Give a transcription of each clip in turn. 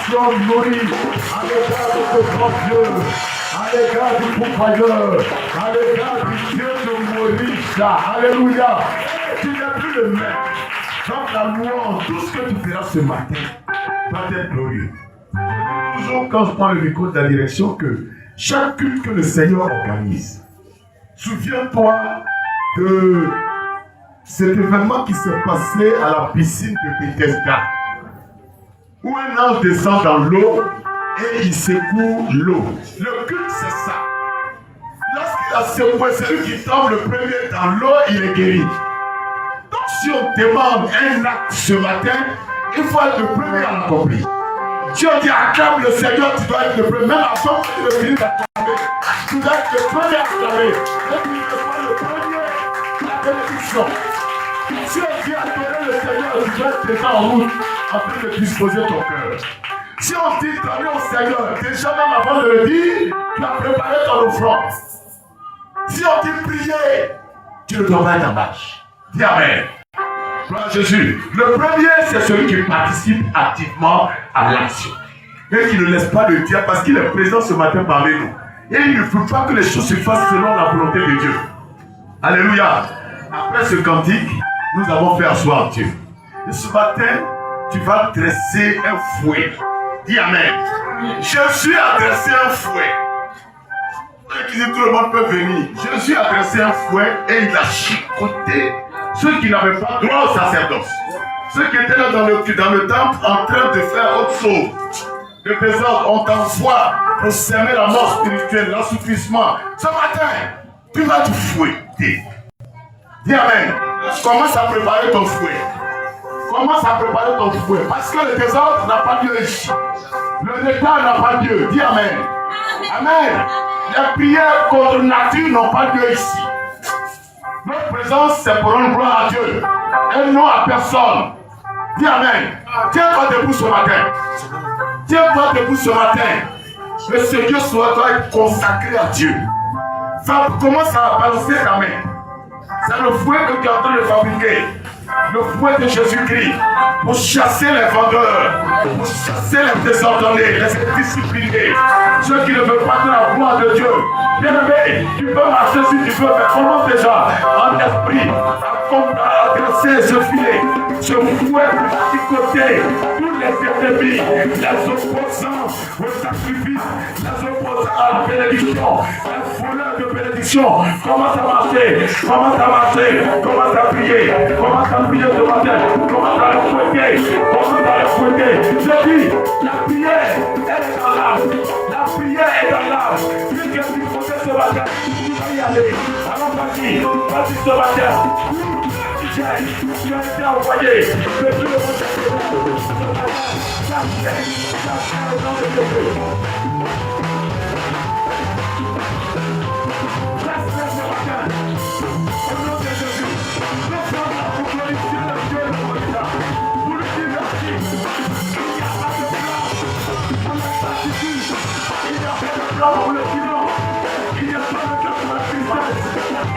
sommes nourris à l'égard de ce grand Dieu, à l'égard du pourvoyeur, à l'égard du Dieu de Maurice. Alléluia. Tu n'es plus le même. Donc la louange, tout ce que tu feras ce matin va être glorieux. Toujours quand je prends le micro de la direction, que chaque culte que le Seigneur organise, souviens-toi de cet événement qui s'est passé à la piscine de Bethesda, où un ange descend dans l'eau et il secoue l'eau. Le culte, c'est ça. Lorsqu'il a secoué, celui qui tombe le premier dans l'eau, il est guéri. Donc si on demande un acte ce matin, il faut être le premier à l'accomplir. Si on dit acclame le Seigneur, tu dois être le premier. Même avant que tu ne finisses d'acclamer, tu dois être le premier à acclamer. Et puis il faut le premier la bénédiction. Si on dit adorer le Seigneur, tu dois être déjà en route en train de disposer ton cœur. Si on dit donner au Seigneur, déjà même avant de le dire, tu as préparé ton offrande. Si on dit prier, tu ne dois pas être en marche. Dis Amen. Gloire à Jésus. Le premier, c'est celui qui participe activement à l'action. Et qui ne laisse pas le diable parce qu'il est présent ce matin parmi nous. Et il ne faut pas que les choses se fassent selon la volonté de Dieu. Alléluia. Après ce cantique, nous avons fait asseoir Dieu. Et ce matin, tu vas dresser un fouet. Dis Amen. Jésus a dressé un fouet. Qui dit tout le monde peut venir. Jésus a dressé un fouet et il a chicoté ceux qui n'avaient pas droit au sacerdoce. Ceux qui étaient là dans le temple en train de faire autre chose. Le désordre, on t'envoie pour s'aimer la mort spirituelle, l'assouplissement. Ce matin, tu vas te fouetter. Dis Amen. Commence à préparer ton fouet. Commence à préparer ton fouet. Parce que le désordre n'a pas lieu ici. Le retard n'a pas lieu. Dis Amen. Amen. Les prières contre nature n'ont pas lieu ici. Notre présence, c'est pour rendre gloire à Dieu. Et non à personne. Dis Amen. Tiens-toi debout ce matin. Tiens-toi debout ce matin. Le Seigneur doit être consacré à Dieu. Commence à balancer ta main. C'est le fouet que tu es en train de fabriquer. Le fouet de Jésus-Christ. Pour chasser les vendeurs. Pour chasser les désordonnés, les indisciplinés. Ceux qui ne veulent pas de la gloire de Dieu. Bien aimé, tu peux marcher si tu veux, mais commence déjà en esprit à adresser ce filet, ce fouet pour picoter tous les ennemis, les opposants au sacrifice, les opposants à la bénédiction, les voleurs de bénédiction. Commence à marcher, commence à marcher, commence à prier ce matin, commence à le fouetter, commence à le fouetter. Je dis, la prière est dans l'âme, la prière est dans l'âme. Ce matin, tu vas y aller. Alors vas-y ce matin. Tu as été envoyé. Mais tu le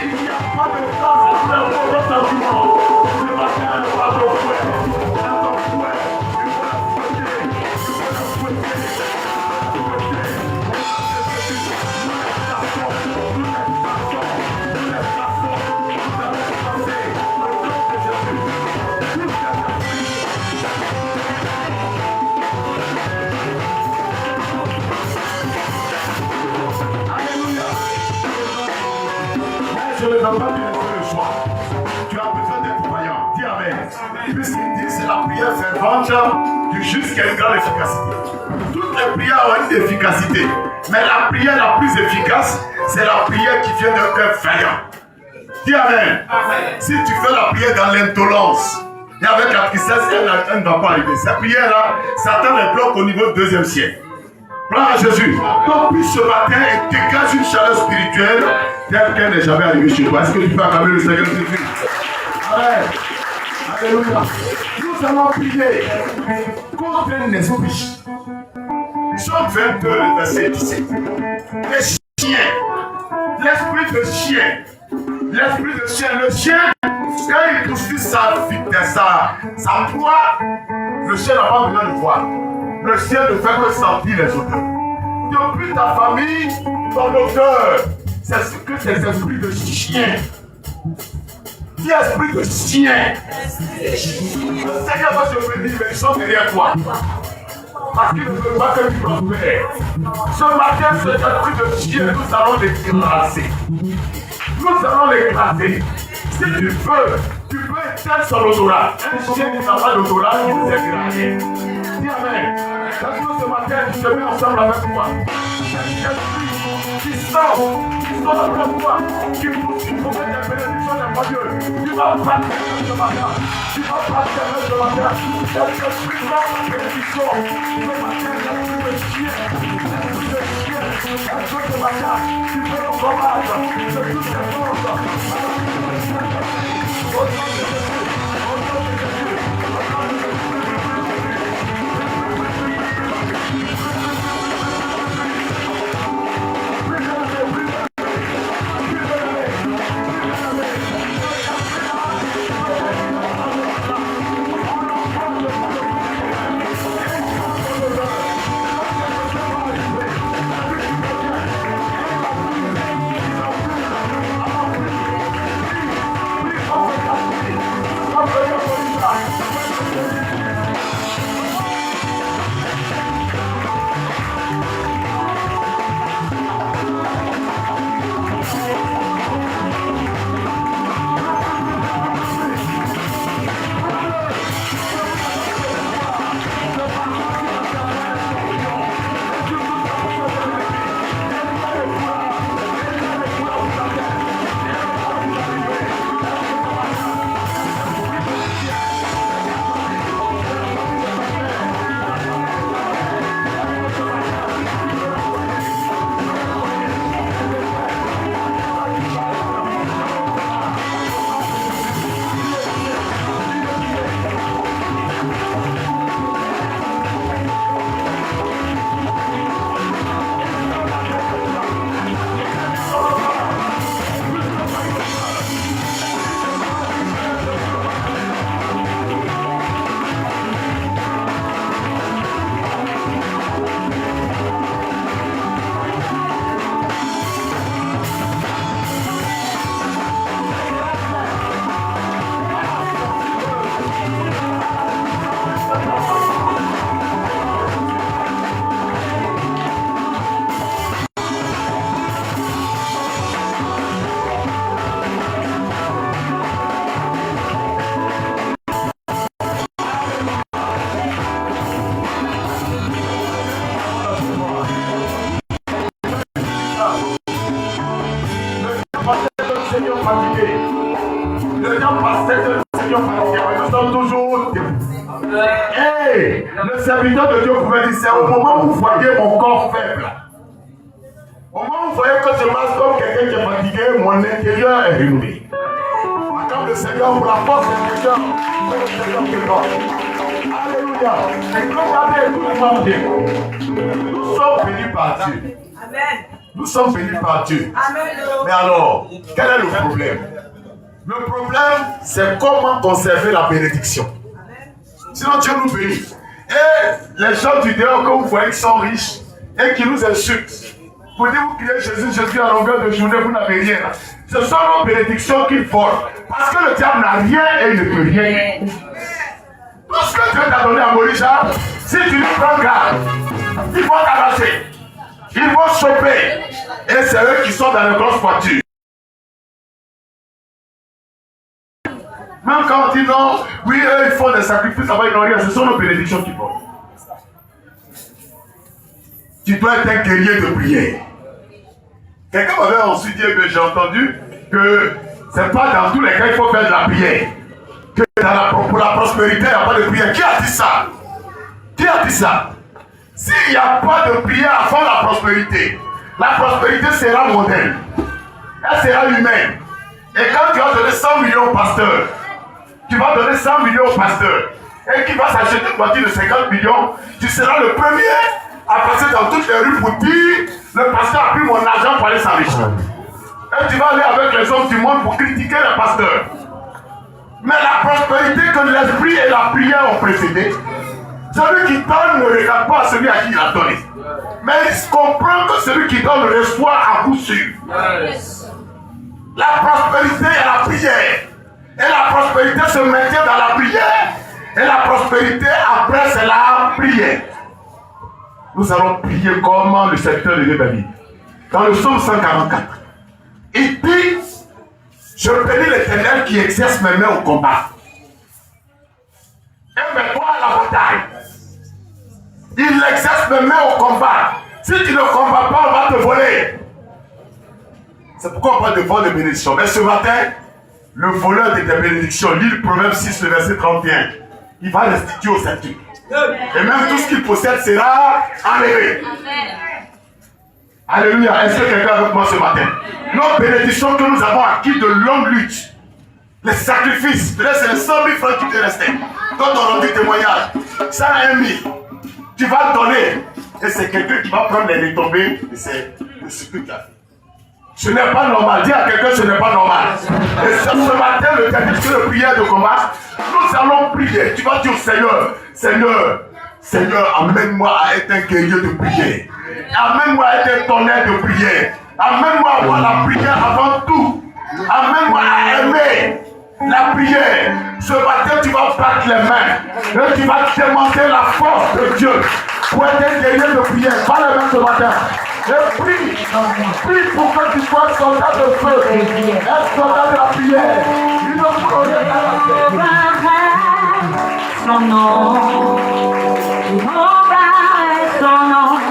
il n'y a pas de place pour le mauvais sentiment. Ce matin, il faut la fouet. Dans ton fouet, il faut la fouetter. Il faut la fouetter. Je ne veux pas te laisser le choix. Tu as besoin d'être croyant. Dis Amen. Puisqu'il dit c'est la prière fervente du juste qui a une grande efficacité. Toutes les prières ont une efficacité. Mais la prière la plus efficace, c'est la prière qui vient d'un cœur vaillant. Dis Amen. Si tu fais la prière dans l'indolence et avec la tristesse, elle ne va pas arriver. Cette prière-là, Satan les bloque au niveau du deuxième ciel. Gloire à Jésus. Donc, puis ce matin, elle dégage une chaleur spirituelle telle qu'elle n'est jamais arrivée chez toi. Est-ce que tu peux acclamer le Seigneur Jésus? Amen. Alléluia. Nous allons prier contre un esprit. Jean 22, verset 17. Les chiens. L'esprit de chien. L'esprit de chien. Le chien, quand il poursuit sa proie, le chien n'a pas besoin de voir. Le ciel ne fait que sentir les odeurs. Depuis ta famille, ton odeur, c'est ce que ces esprits de chien. Dis esprit de chien. Le Seigneur va te bénir, mais ils sont derrière toi. Parce qu'il ne veut pas que tu prospères. Ce matin, cet esprit de chien, nous allons l'écraser. Nous allons l'écraser. Si tu veux éteindre son odorat. Un chien qui n'a pas d'odorat, il ne servira à rien. Dis amen. Parce que ce matin, tu te mets ensemble avec moi. Qui sort après toi, qui poursuit pour mettre la bénédiction de mon Dieu. Tu vas prendre ce matin. Tu vas prendre ce matin. Cette esprit de bénédiction. Ce matin, l'esprit de chien. L'esprit de chien. Ce matin, tu peux nous combattre de toutes les forces. Au nom de Jésus. Au nom de Jésus. Au nom de Jésus. Le serviteur de Dieu pouvait dire, c'est au moment où vous voyez mon corps faible. Au moment où vous voyez que je marche comme quelqu'un qui est fatigué, mon intérieur est rénové. Acclame le Seigneur pour la force de Seigneur. Alléluia. Et regardez tout le monde. Nous sommes bénis par Dieu. Amen. Nous sommes bénis par Dieu. Amen. Mais alors, quel est le problème? Le problème, c'est comment conserver la bénédiction. Sinon, Dieu nous bénit. Et les gens du dehors que vous voyez qui sont riches et qui nous insultent, vous dites, vous criez Jésus, Jésus à longueur de journée, vous n'avez rien. Ce sont nos bénédictions qui volent. Parce que le diable n'a rien et il ne peut rien. Tout ce que Dieu t'a donné à Morisha, si tu ne prends garde, ils vont t'arracher. Ils vont choper. Et c'est eux qui sont dans les grosses voitures. Même quand on dit non, oui, eux ils font des sacrifices, ça va, ils n'ont rien. Ce sont nos bénédictions qui volent. Tu dois être un guerrier de prière. Quelqu'un m'avait ensuite dit, j'ai entendu que c'est pas dans tous les cas il faut faire de la prière. Que pour la prospérité, il n'y a pas de prière. Qui a dit ça? Qui a dit ça? S'il n'y a pas de prière avant la prospérité sera mondaine. Elle sera humaine. Et quand tu vas donner 100 millions au pasteur, tu vas donner 100 millions au pasteur, et qui va s'acheter une voiture de 50 millions, tu seras le premier à passer dans toutes les rues pour dire le pasteur a pris mon argent pour aller s'enrichir. Et tu vas aller avec les hommes du monde pour critiquer le pasteur. Mais la prospérité que l'esprit et la prière ont précédé, Celui qui donne ne regarde pas celui à qui il a donné. Mais il comprend que celui qui donne reçoit à coup sûr. La prospérité est la prière. Et la prospérité se maintient dans la prière. Et la prospérité après c'est la prière. Nous allons prier comme le serviteur de Dieu David. Dans le psaume 144, il dit, je bénis l'Éternel qui exerce mes mains au combat. Et mets-toi à la bataille. Il exerce mes mains au combat. Si tu ne combats pas, on va te voler. C'est pourquoi on parle de vol de bénédiction. Mais ce matin, le voleur de tes bénédictions, lit le Proverbe 6, le verset 31. Il va restituer au septuple. Et même tout ce qu'il possède sera enlevé. Alléluia. Est-ce que quelqu'un est avec moi ce matin? Nos bénédictions que nous avons acquis de longue lutte, les sacrifices, peut-être c'est les 100 000 francs qui te restaient. Quand on rendu témoignage, 101 000, tu vas donner. Et c'est quelqu'un qui va prendre les retombées de ce que tu as fait. Ce n'est pas normal. Dis à quelqu'un, ce n'est pas normal. Et ce matin, le dernier jour de prière de combat, nous allons prier. Tu vas dire au Seigneur, Seigneur, amène-moi à être un guerrier de prière. Amène-moi à être un tonnerre de prière. Amène-moi à voir la prière avant tout. Amène-moi à aimer la prière. Ce matin, tu vas battre les mains. Et tu vas démontrer la force de Dieu pour être un guerrier de prière. Pas les mains ce matin. Et prie pour que tu sois soldat de feu, un soldat de la prière. Il ne faut rien son nom, son nom, son nom.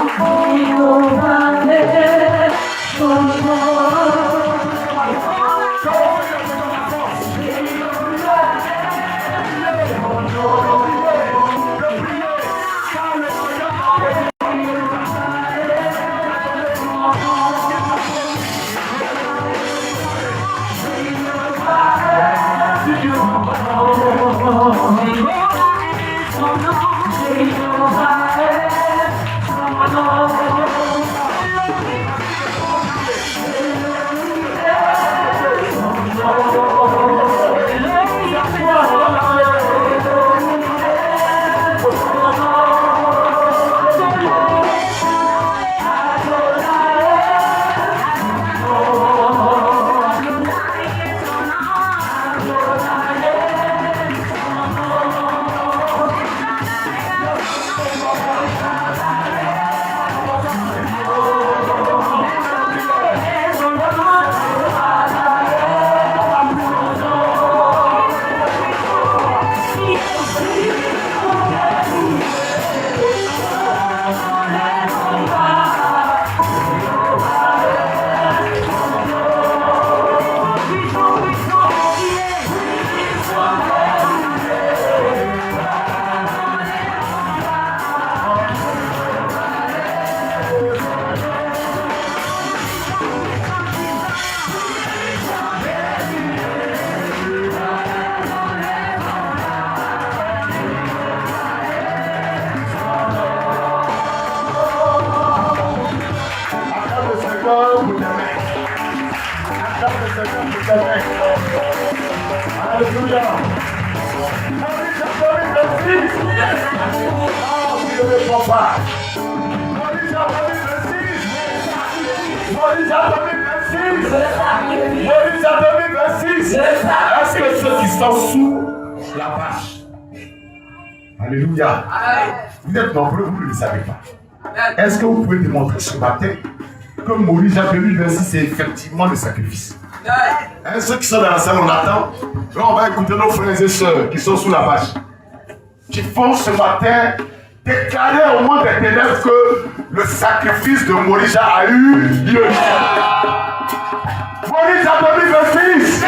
Est-ce que ceux qui sont sous la vache, alléluia, vous êtes nombreux, vous ne le savez pas. Est-ce que vous pouvez démontrer ce matin que Moïse a 2026 c'est effectivement le sacrifice? Ceux qui sont dans la salle, on attend. Là, on va écouter nos frères et sœurs qui sont sous la vache, qui font ce matin déclarer au monde des ténèbres que le sacrifice de Moïse a eu lieu. Moïse a 2026.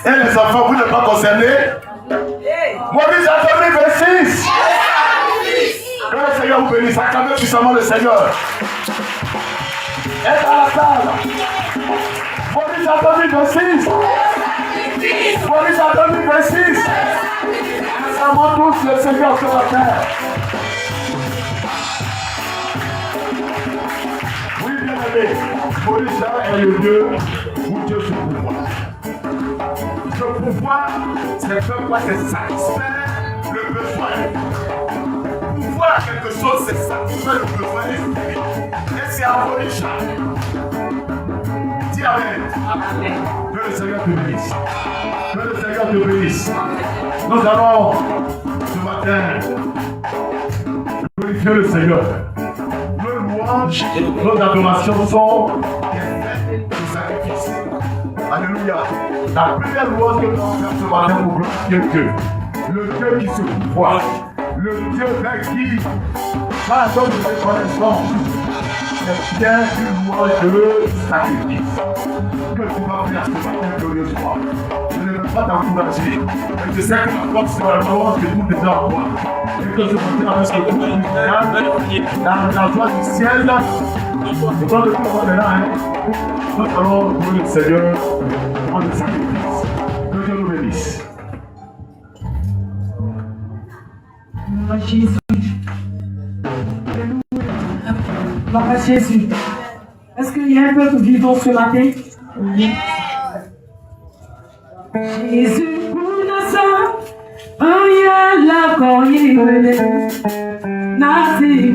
Et les enfants, vous n'êtes pas concernés? Moïse a 2026. Que le Seigneur vous bénisse. Acclamez puissamment le Seigneur. Et dans la salle. Moïse a 2026. Moïse a 2026. Acclamons tous le Seigneur sur la terre. Oui, bien aimé. Moïse est le Dieu où Dieu se pouvoir. Le pouvoir, c'est faire quoi? C'est satisfaire Le besoin. Pour voir quelque chose, c'est satisfaire le besoin d'esprit. Et c'est abolition. Dis Amen. Que le Seigneur te bénisse. Que le Seigneur te bénisse. Nous allons, ce matin, glorifier le Seigneur. Nos louanges, nos adorations sont des sacrifices. Alléluia. La première louange que nous allons faire ce matin pour glorifier Dieu. Le Dieu qui se voit. Le Dieu vers qui, par exemple, nous reconnaissons, c'est bien une louange de sacrifice. Que tu vas faire ce matin glorieusement. Je ne veux pas t'encourager. Mais je sais que la force de la louange que nous déjà en toi. Et que ce matin, avec ce groupe dans la joie du ciel, je crois que tout le monde est là. Nous allons louer le Seigneur en le sacrifice. Que Dieu nous bénisse. Jésus. Gloire à Jésus. Est-ce qu'il y a un peuple vivant ce matin? Oui. Jésus, pour Nazareth, oh yeah, la cognée, Nazi,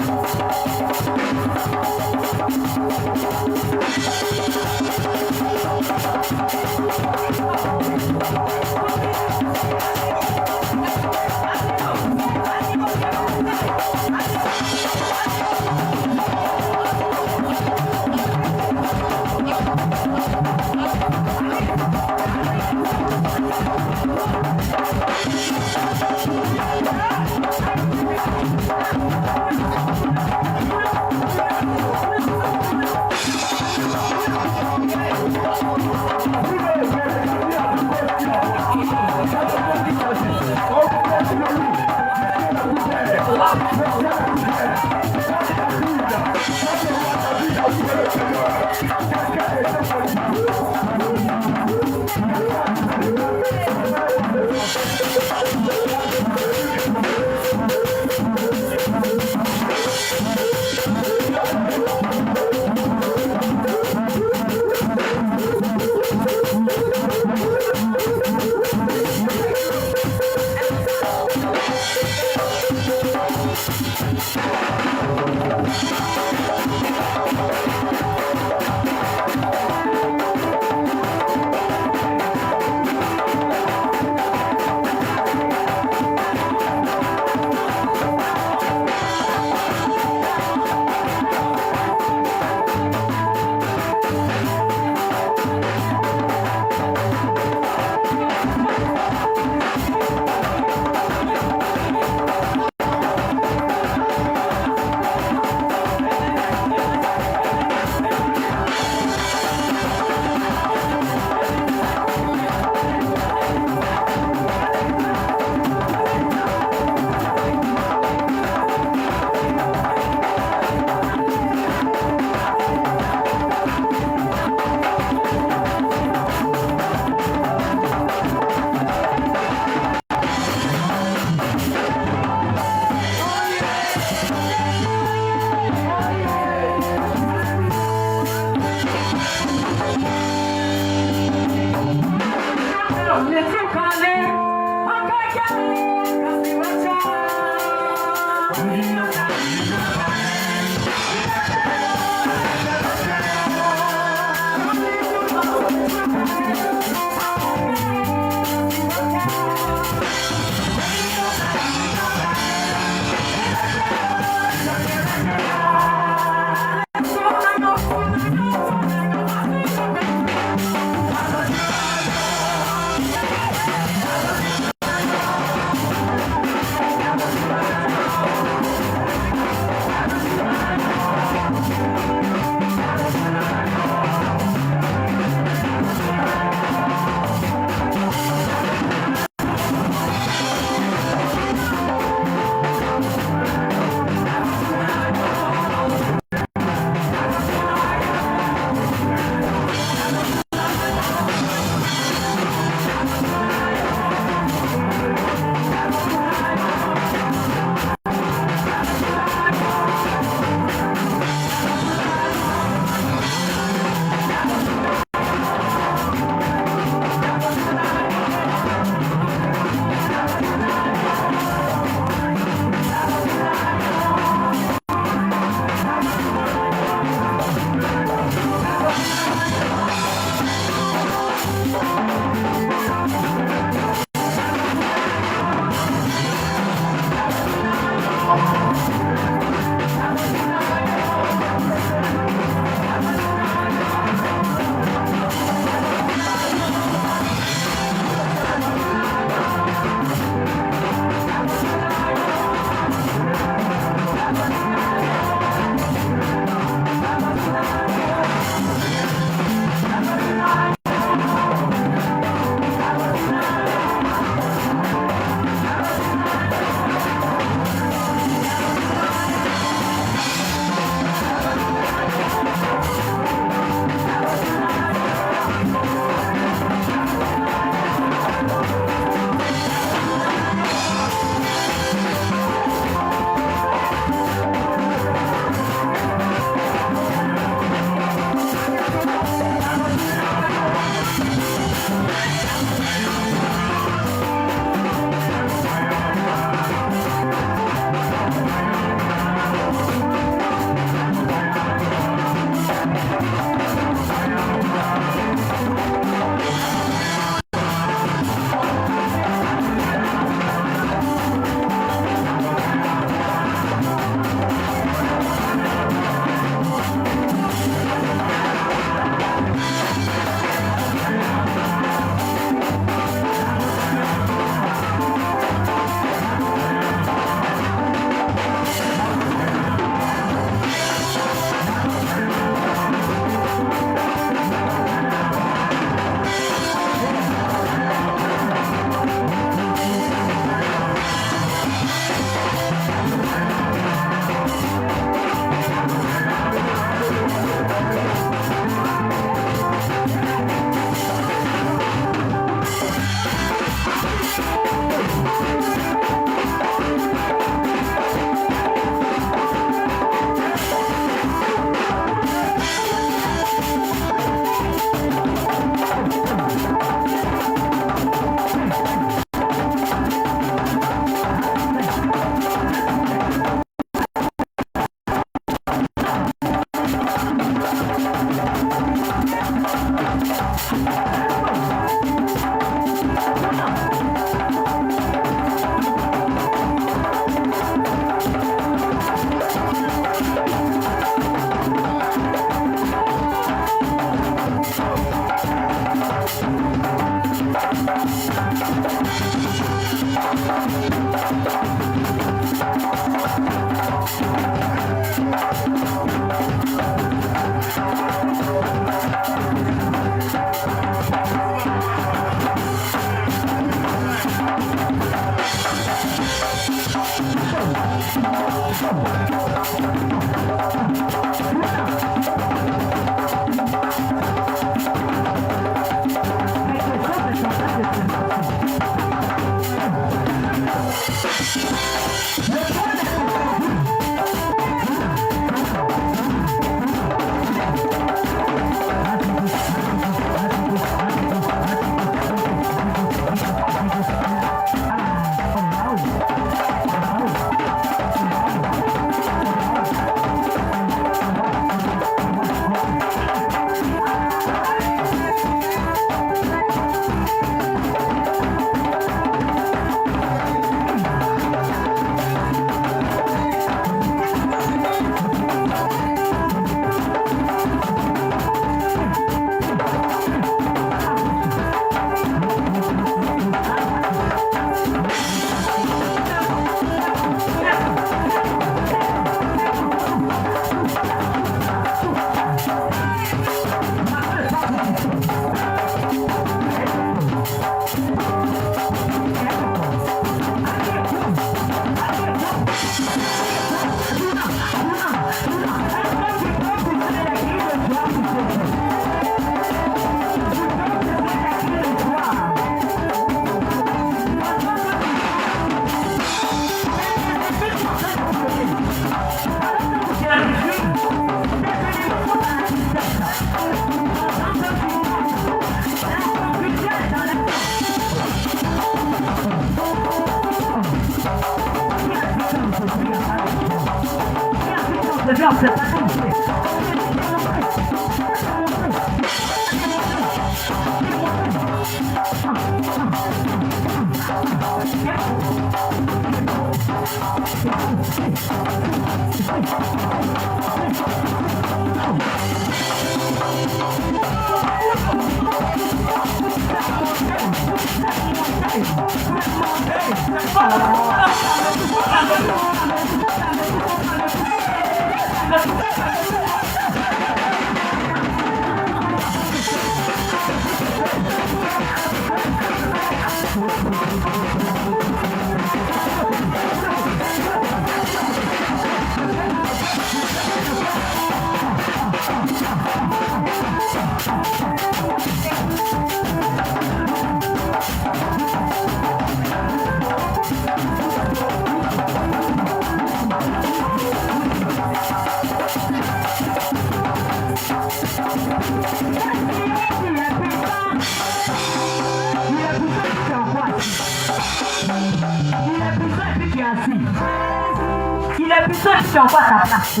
Je envoie ta place.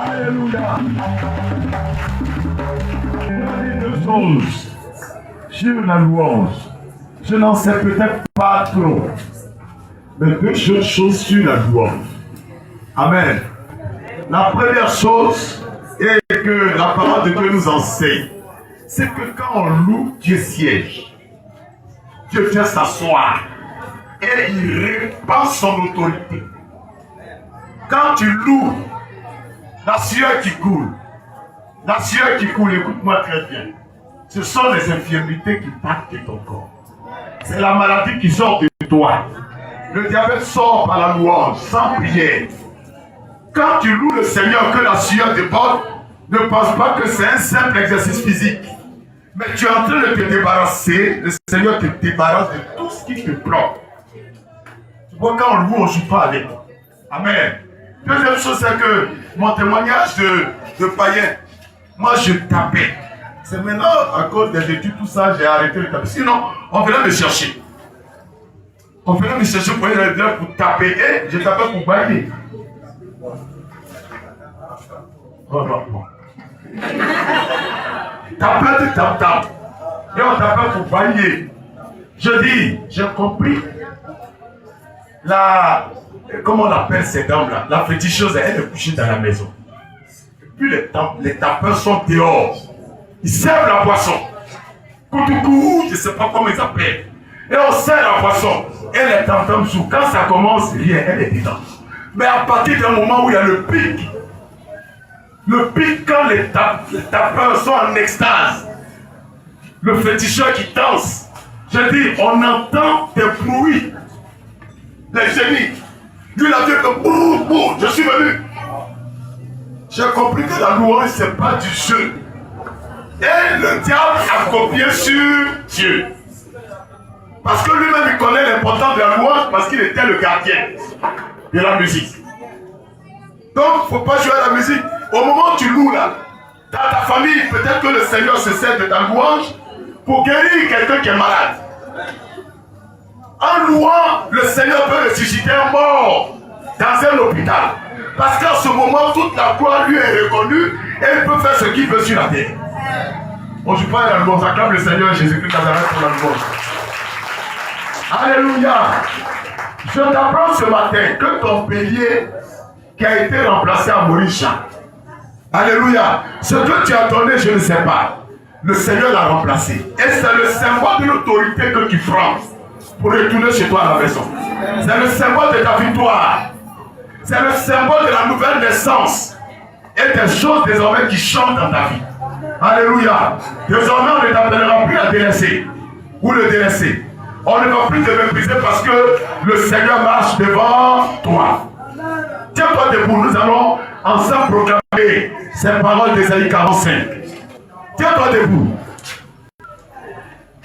Alléluia. Deux choses sur la louange. Je n'en sais peut-être pas trop. Mais deux choses sur la louange. Amen. La première chose est que la parole de Dieu nous enseigne. C'est que quand on loue, Dieu siège. Dieu vient s'asseoir. Et il répand son autorité. Quand tu loues, la sueur qui coule, écoute-moi très bien. Ce sont les infirmités qui partent de ton corps. C'est la maladie qui sort de toi. Le diabète sort par la louange, sans prière. Quand tu loues le Seigneur, que la sueur déborde, ne pense pas que c'est un simple exercice physique. Mais tu es en train de te débarrasser, le Seigneur te débarrasse de tout ce qui te bloque. Tu vois, quand on loue, on ne joue pas avec. Amen. Deuxième chose, c'est que mon témoignage de païen, moi je tapais. C'est maintenant, à cause des études, tout ça, j'ai arrêté de taper. Sinon, on venait me chercher. On venait me chercher pour taper. Et je tapais pour bailler. Tapais de tap-tap. Et on tapait pour bailler. Je dis, j'ai compris. Comment on appelle ces dames-là? La féticheuse, elle est couchée dans la maison. Et puis les tapeurs sont dehors. Ils servent la boisson. Koutoukou, je ne sais pas comment ils appellent. Et on sert la boisson. Elle est en train de jouer. Quand ça commence, rien, elle est dedans. Mais à partir d'un moment où il y a le pic, quand les tapeurs sont en extase, le féticheur qui danse, je dis, on entend des bruits. Les génies. Lui, il a dit que boum, boum, je suis venu. J'ai compris que la louange, ce n'est pas du jeu. Et le diable a copié sur Dieu. Parce que lui-même, il connaît l'importance de la louange parce qu'il était le gardien de la musique. Donc, il ne faut pas jouer à la musique. Au moment où tu loues là, dans ta famille, peut-être que le Seigneur se sert de ta louange pour guérir quelqu'un qui est malade. En louant, le Seigneur peut ressusciter un mort dans un hôpital. Parce qu'en ce moment, toute la gloire lui est reconnue et il peut faire ce qu'il veut sur la terre. On ne joue pas à la louange, acclame le Seigneur Jésus-Christ Nazareth pour la louange. Alléluia. Je t'apprends ce matin que ton bélier qui a été remplacé à Morisha. Alléluia. Ce que tu as donné, je ne sais pas. Le Seigneur l'a remplacé. Et c'est le symbole de l'autorité que tu prends pour retourner chez toi à la maison. C'est le symbole de ta victoire. C'est le symbole de la nouvelle naissance. Et des choses désormais qui chantent dans ta vie. Alléluia. Désormais, on ne t'appellera plus à délaisser. Ou le délaisser. On ne va plus te mépriser parce que le Seigneur marche devant toi. Tiens-toi debout, nous allons ensemble proclamer ces paroles d'Ésaïe 45. Tiens-toi debout.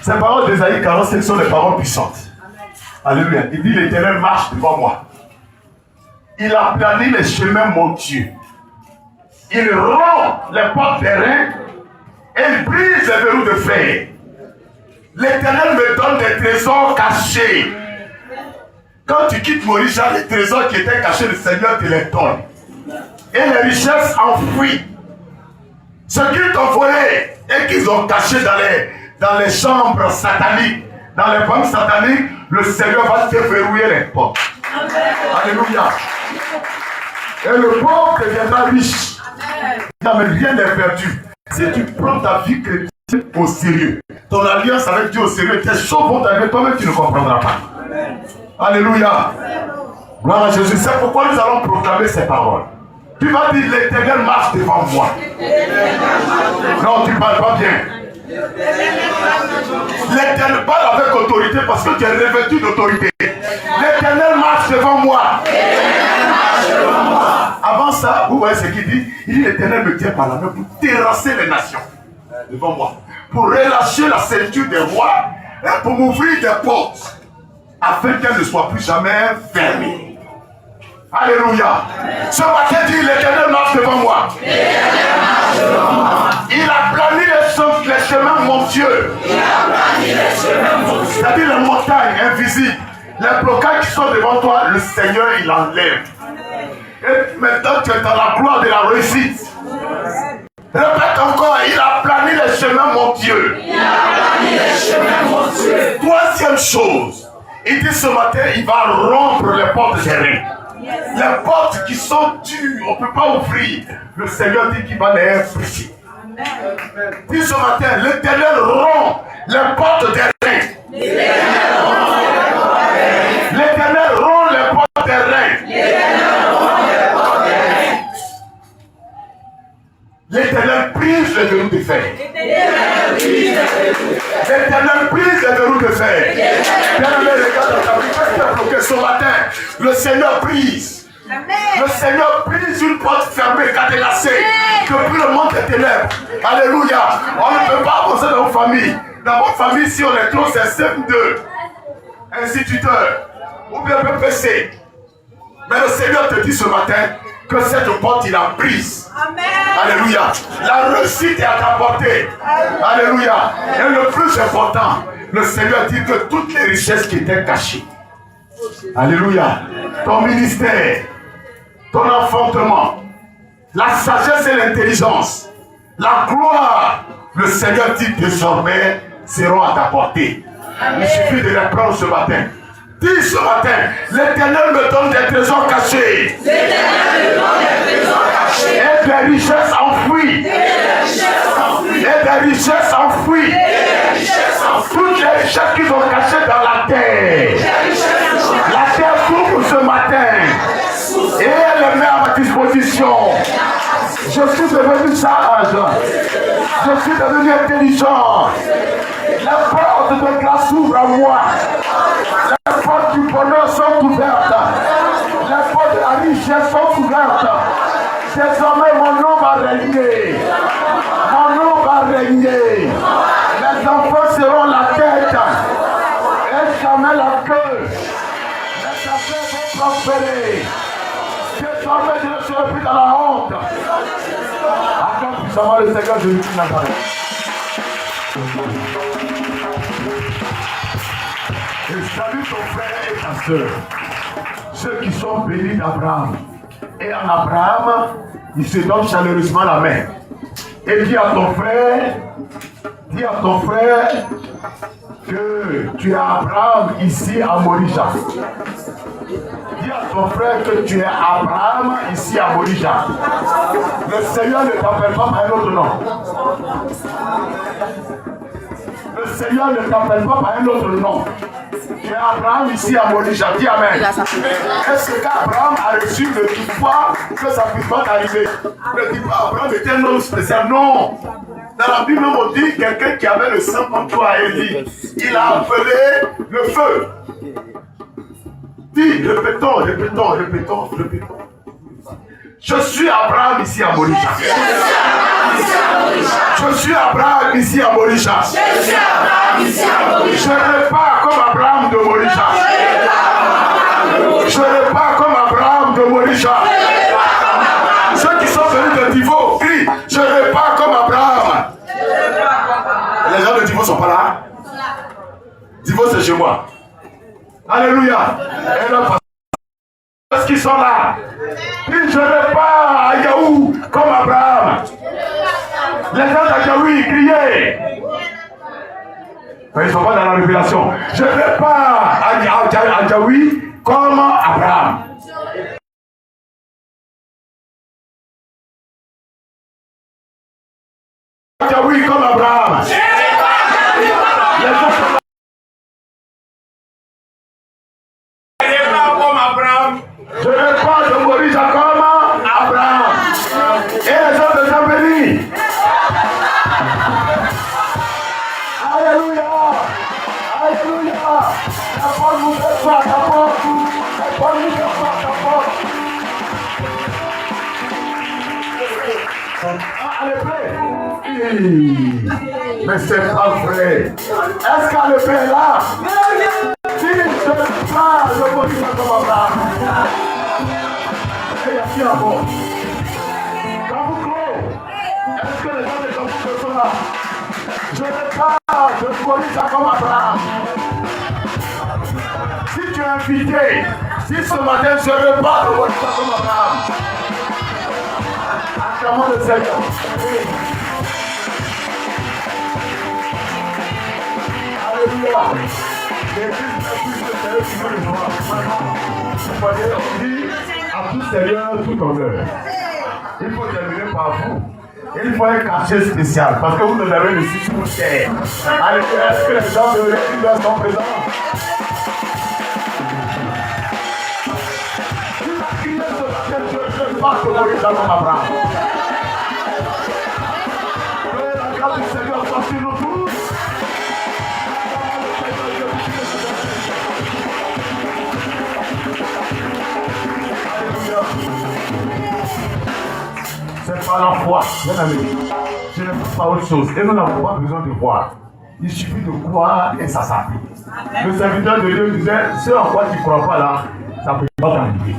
Ces paroles d'Ésaïe 45 sont des paroles puissantes. Alléluia. Il dit, l'Éternel marche devant moi. Il aplanit les chemins montueux. Il rompt les portes des reins Et il brise les verrous de fer. L'Éternel me donne des trésors cachés. Quand tu quittes Morisha, les trésors qui étaient cachés, le Seigneur te les donne. Et les richesses enfouies. Ce qu'ils t'ont volé et qu'ils ont caché dans les chambres sataniques, dans les banques sataniques, le Seigneur va te verrouiller les portes. Alléluia. Et le pauvre deviendra riche. Non, mais rien n'est perdu. Si tu prends ta vie chrétienne au sérieux, ton alliance avec Dieu au sérieux, tes choses vont t'arriver, toi-même tu ne comprendras pas. Alléluia. Gloire à Jésus. C'est pourquoi nous allons proclamer ces paroles. Tu vas dire l'Éternel marche devant moi. Non, tu ne parles pas bien. L'Éternel parle avec autorité parce que tu es revêtu d'autorité. L'Éternel marche devant moi. Avant ça, vous voyez ce qu'il dit? Il dit l'Éternel me tient par la main pour terrasser les nations devant moi. Pour relâcher la ceinture des rois et pour m'ouvrir des portes afin qu'elles ne soient plus jamais fermées. Alléluia. Ce matin dit l'Éternel marche devant moi. Il a plané les chemins montueux. C'est-à-dire les montagnes invisibles. Les blocages qui sont devant toi, le Seigneur il enlève. Et maintenant tu es dans la gloire de la réussite. Répète encore, il a plané les chemins montueux. Troisième chose, il dit ce matin, il va rompre les portes des reins. Les portes qui sont dures, on ne peut pas ouvrir. Le Seigneur dit qu'il va les briser. Dit ce matin, l'Éternel rompt les portes des reins. L'Éternel rompt les portes des reins. L'Éternel brise les verrous de fer. L'Éternel brise les verrous de fer. Bien-aimé, regarde dans ta vie, qu'est-ce qui est bloqué ce matin? Le Seigneur brise. Le Seigneur brise une porte fermée, cadenassée, depuis le monde des ténèbres. Alléluia. On ne peut pas avancer dans vos familles. Dans votre famille, si on est trop, c'est CM2, instituteur, ou bien PPC. Mais le Seigneur te dit ce matin que cette porte, il la brise. Amen. Alléluia. La réussite est à ta portée. Alléluia. Et le plus important, le Seigneur dit que toutes les richesses qui étaient cachées. Alléluia. Ton ministère, ton enfantement, la sagesse et l'intelligence, la gloire, le Seigneur dit désormais seront à ta portée. Amen. Il suffit de les prendre ce matin. Dis ce matin, l'Éternel me donne des trésors cachés. L'Éternel me donne des trésors cachés. Et des richesses enfouies. Et des richesses enfouies. Toutes les richesses qui sont cachées dans la terre. La terre s'ouvre ce matin. Et elle les met à ma disposition. Je suis devenu sage. Je suis devenu intelligent. Les portes de grâce s'ouvrent à moi. Les portes du bonheur sont ouvertes. Les portes de la richesse sont ouvertes. Désormais, mon nom va régner. Mon nom va régner. Les enfants seront la tête et jamais la queue. Les affaires vont prospérer. Désormais, je ne serai plus dans la honte. Acclame puissamment le Seigneur Jésus-Christ Nazareth. Et salue ton frère et ta soeur, ceux qui sont bénis d'Abraham. Et en Abraham, il se donne chaleureusement la main. Et dis à ton frère que tu es Abraham ici à Morisha. Dis à ton frère que tu es Abraham ici à Morisha. Le Seigneur ne t'appelle pas par un autre nom. Le Seigneur ne t'appelle pas par un autre nom. Tu es Abraham ici à Morisha. Dis Amen. Est-ce qu'Abraham a reçu le pouvoir que ça puisse pas arriver? Ne dis pas Abraham était un homme spécial. Non. Dans la Bible, on dit quelqu'un qui avait le sang comme toi à Élie. Il a appelé le feu. Dis, répétons. Je suis Abraham ici à Morisha. Je suis Abraham ici à Morisha. Je repars comme Abraham de Morisha. Je repars comme Abraham de Morisha. Ceux qui sont venus de Divo, crient, je repars comme Abraham. Divo sont pas là? Divo, c'est chez moi. Alléluia. Et là, parce qu'ils sont là. Ils ne serait pas à Yahoo comme Abraham. Les gens d'Yahoo, ils criaient. Mais ils ne sont pas dans la révélation. Je ne vais pas à Yahoo comme Abraham. Yahoo comme Abraham. Les gens sont là. Je ne vais pas de Moïse comme Abraham. Et les autres sont bénis. Alléluia. Alléluia. La porte vous fait pas ta porte. La porte vous fait pas ta porte. Ah, elle est prête. Mais c'est pas vrai. Est-ce qu'elle est prête là? Si je ne veux pas de Moïse comme Abraham. Et il y a qui à bord? Kabouko. Est-ce que les gens de Kabouko sont là? Je n'ai pas de Moïse comme Abraham. Si tu es invité, si ce matin je ne veux pas de Moïse comme Abraham, acclamons le Seigneur. Alléluia. À tout sérieux, tout honneur. Il faut terminer par vous. Il faut un cachet spécial parce que vous nous avez reçu sur terre. Allez, est-ce que les gens de l'Église sont présents? Tu vas crier sur la tête, je ne pas que Moïse dans mon Abraham. Que la grâce du Seigneur soit sur nous tous. C'est pas la foi, bien amis. Je n'aime pas autre chose. Et nous n'avons pas besoin de voir. Il suffit de croire et ça s'applique. Le serviteur de Dieu disait, ce en quoi tu ne crois pas là, ça ne peut pas t'arriver.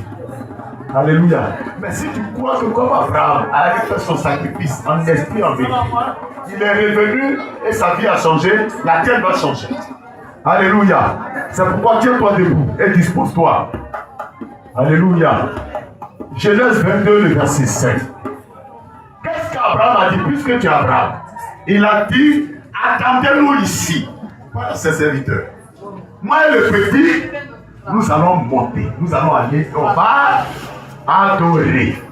Alléluia. Mais si tu crois que comme Abraham a fait son sacrifice en esprit, en vérité, il est revenu et sa vie a changé, la tienne va changer. Alléluia. C'est pourquoi tiens-toi debout et dispose-toi. Alléluia. Genèse 22, le verset 7. Qu'est-ce qu'Abraham a dit puisque tu es Abraham? Il a dit, attendez-nous ici. Voilà ses serviteurs. Moi et le petit, nous allons monter. Nous allons aller, on va adorer.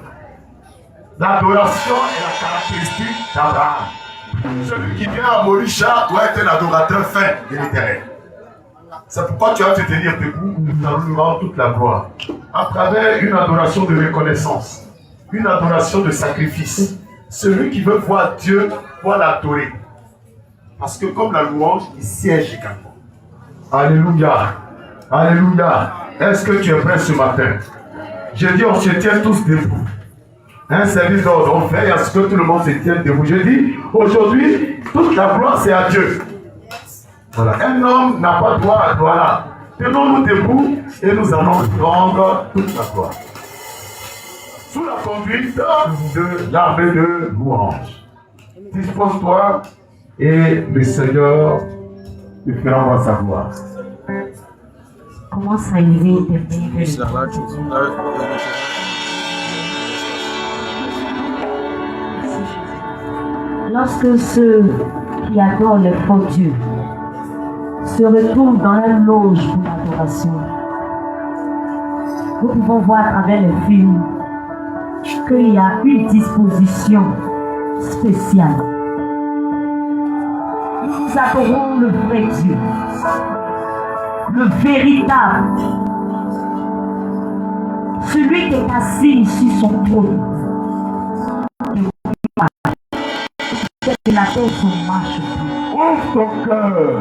L'adoration est la caractéristique d'Abraham. Celui qui vient à Morisha doit être un adorateur fin de l'Éternel. C'est pourquoi tu vas te tenir debout, nous allons lui rendre toute la gloire. À travers une adoration de reconnaissance, une adoration de sacrifice. Celui qui veut voir Dieu doit l'adorer. Parce que comme la louange, il siège également. Alléluia. Alléluia. Est-ce que tu es prêt ce matin? J'ai dit, on se tient tous debout. Un service d'ordre, on veille à ce que tout le monde se tienne debout. Je dis, aujourd'hui, toute la gloire, c'est à Dieu. Voilà. Un homme n'a pas droit à gloire là. Tenons-nous debout et nous allons rendre toute la gloire. Sous la conduite de l'armée de louange. Dispose-toi et le Seigneur te fera voir sa gloire. Commence à élever tes mains. Lorsque ceux qui adorent le faux Dieu se retrouvent dans la loge pour l'adoration, nous pouvons voir à travers le film qu'il y a une disposition spéciale. Nous adorons le vrai Dieu, le véritable, celui qui est assis sur son trône. Que la terre se marche. Ouvre ton cœur.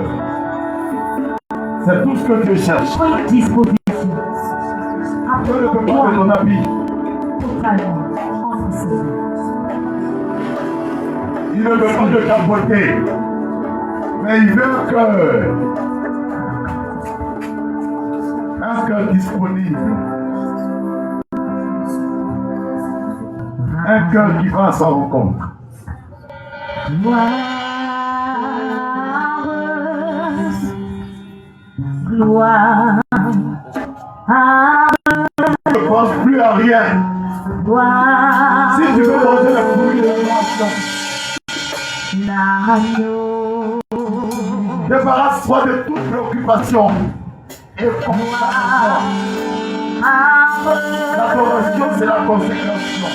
C'est tout ce que tu cherches. Prends une disposition. Tu ne peux pas de ton habit. Totalement. Il ne veut pas de ta beauté. Mais il veut un cœur. Un cœur disponible. Un cœur qui va à sa rencontre. Gloire Gloire. Ne pense plus à rien. Gloire. Si tu veux manger la couille de L'agneau. débarrasse-toi de toute préoccupation. Et concentration. L'adoration, c'est la consécration.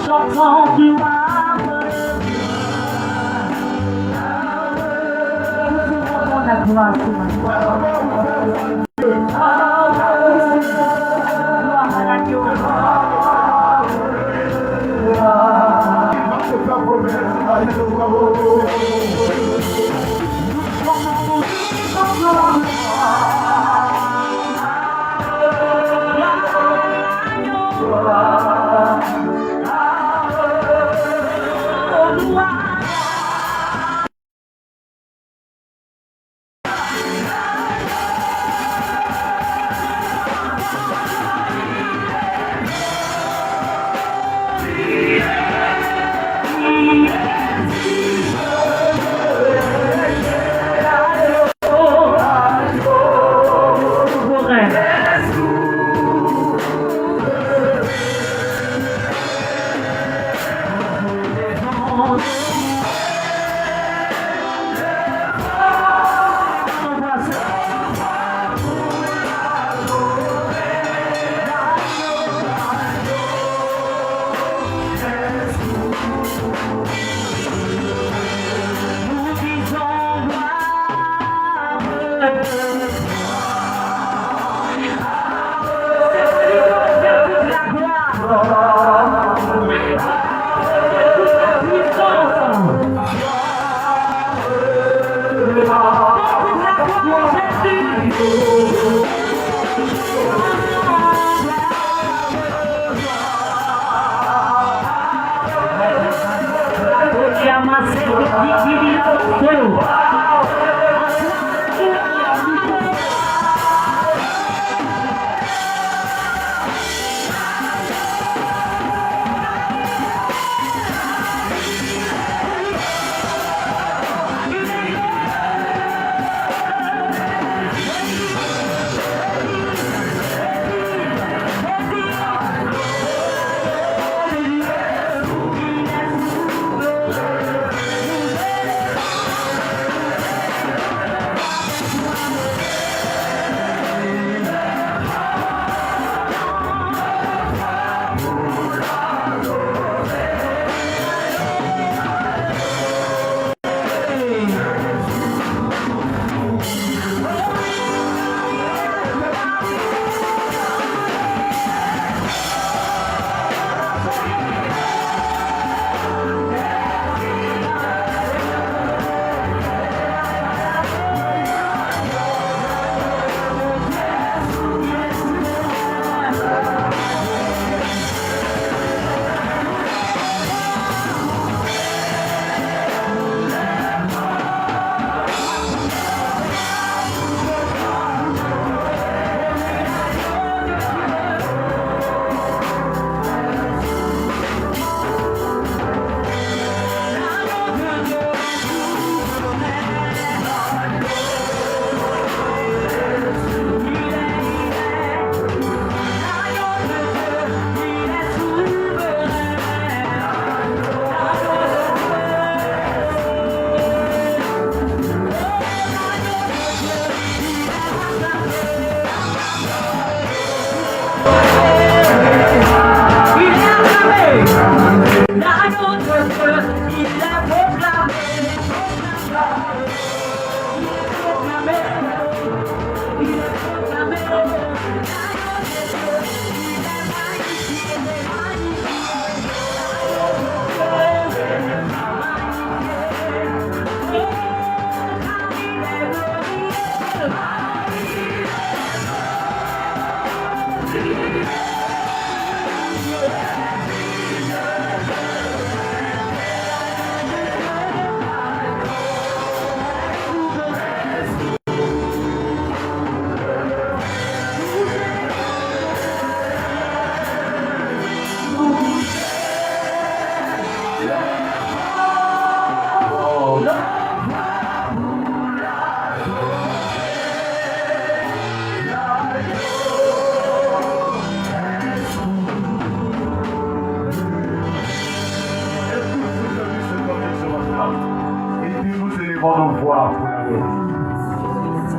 Chantons gloire. La gloire,